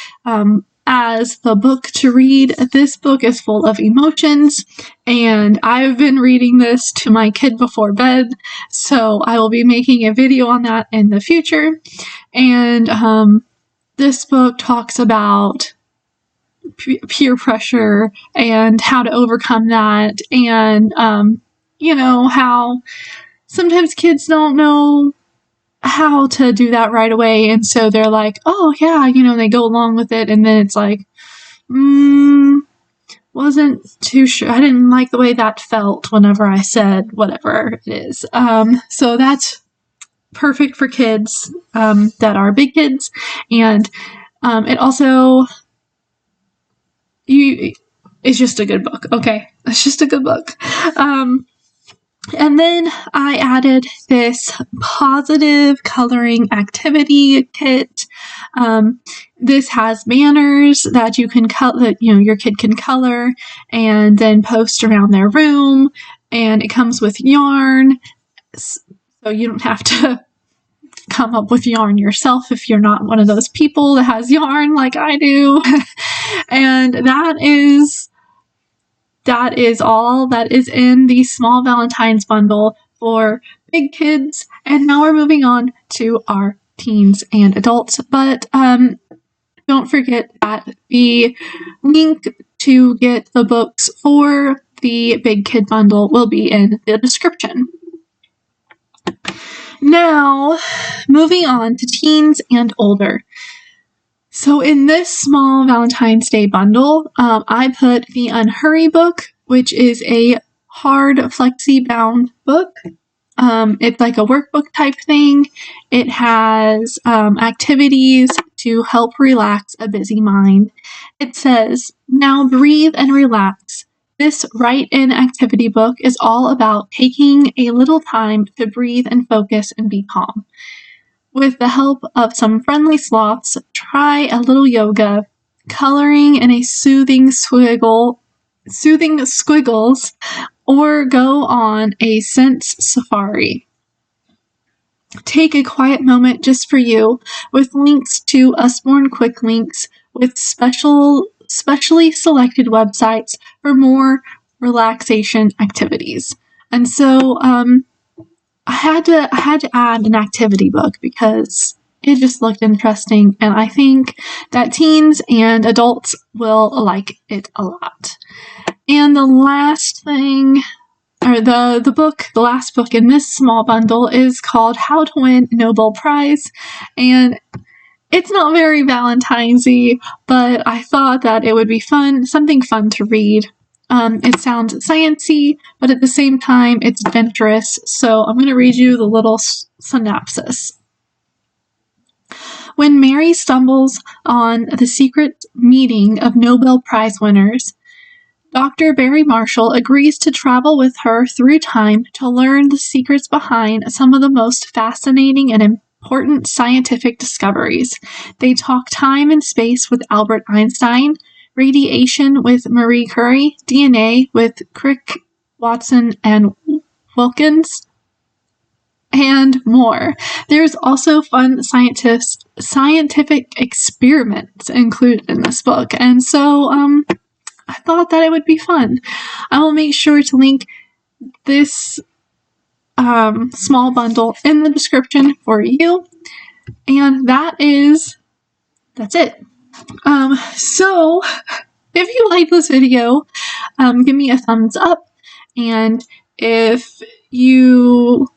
as the book to read. This book is full of emotions, and I've been reading this to my kid before bed, so I will be making a video on that in the future. And this book talks about peer pressure and how to overcome that, and how sometimes kids don't know how to do that right away, and so they're like, oh yeah, they go along with it, and then it's like, wasn't too sure, I didn't like the way that felt whenever I said whatever it is. So that's perfect for kids that are big kids. And it also, it's just a good book. Okay, it's just a good book. And then I added this positive coloring activity kit. This has banners that you can your kid can color and then post around their room, and it comes with yarn, so you don't have to come up with yarn yourself if you're not one of those people that has yarn like I do. And that is all that is in the small Valentine's bundle for big kids. And now we're moving on to our teens and adults. But don't forget that the link to get the books for the big kid bundle will be in the description. Now, moving on to teens and older. So in this small Valentine's Day bundle, I put the Unhurry book, which is a hard flexi-bound book. It's like a workbook type thing. It has activities to help relax a busy mind. It says, now breathe and relax. This write-in activity book is all about taking a little time to breathe and focus and be calm. With the help of some friendly sloths, try a little yoga, coloring in a soothing squiggles, or go on a sense safari. Take a quiet moment just for you, with links to Usborne Quick Links with specially selected websites for more relaxation activities. And so I had to add an activity book because it just looked interesting, and I think that teens and adults will like it a lot. And the last thing, or the last book in this small bundle is called How to Win a Nobel Prize, and it's not very Valentine's-y, but I thought that it would be something fun to read. It sounds sciencey, but at the same time, it's adventurous, so I'm going to read you the little synopsis. When Mary stumbles on the secret meeting of Nobel Prize winners, Dr. Barry Marshall agrees to travel with her through time to learn the secrets behind some of the most fascinating and important scientific discoveries. They talk time and space with Albert Einstein, radiation with Marie Curie, DNA with Crick, Watson, and Wilkins, and more. There's also fun scientific experiments included in this book, and so I thought that it would be fun. I will make sure to link this small bundle in the description for you, and that's it. So if you like this video, give me a thumbs up, and if you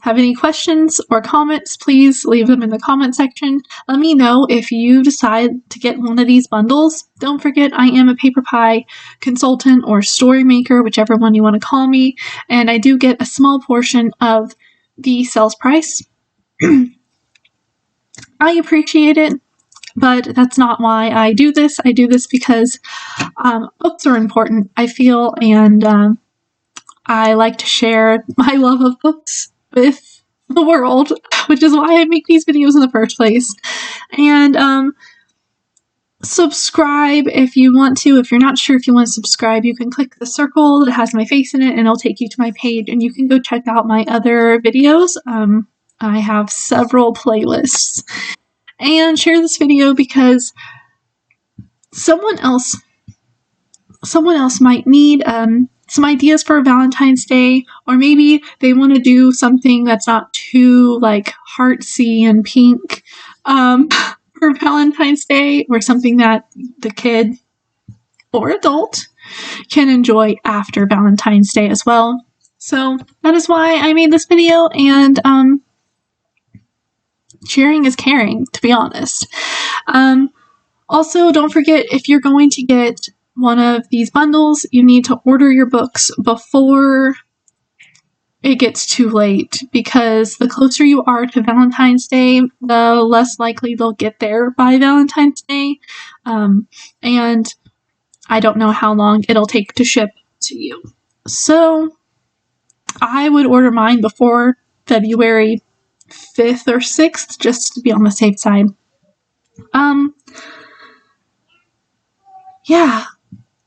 have any questions or comments, please leave them in the comment section. Let me know if you decide to get one of these bundles. Don't forget, I am a Paper Pie consultant or story maker, whichever one you want to call me, and I do get a small portion of the sales price. I appreciate it, but that's not why I do this. I do this because books are important, I feel, and I like to share my love of books with the world, which is why I make these videos in the first place. And subscribe if you want to. If you're not sure if you want to subscribe, you can click the circle that has my face in it, and it'll take you to my page, and you can go check out my other videos. I have several playlists. And share this video because someone else might need some ideas for Valentine's Day, or maybe they want to do something that's not too like heartsy and pink for Valentine's Day, or something that the kid or adult can enjoy after Valentine's Day as well. So that is why I made this video, and sharing is caring, to be honest. Also, don't forget, if you're going to get one of these bundles, you need to order your books before it gets too late, because the closer you are to Valentine's Day, the less likely they'll get there by Valentine's Day. And I don't know how long it'll take to ship to you. So I would order mine before February 5th or 6th, just to be on the safe side. Yeah,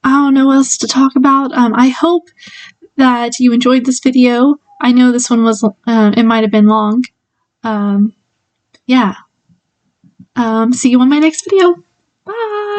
I don't know what else to talk about. I hope that you enjoyed this video. I know this one was, it might have been long. Yeah. See you on my next video. Bye!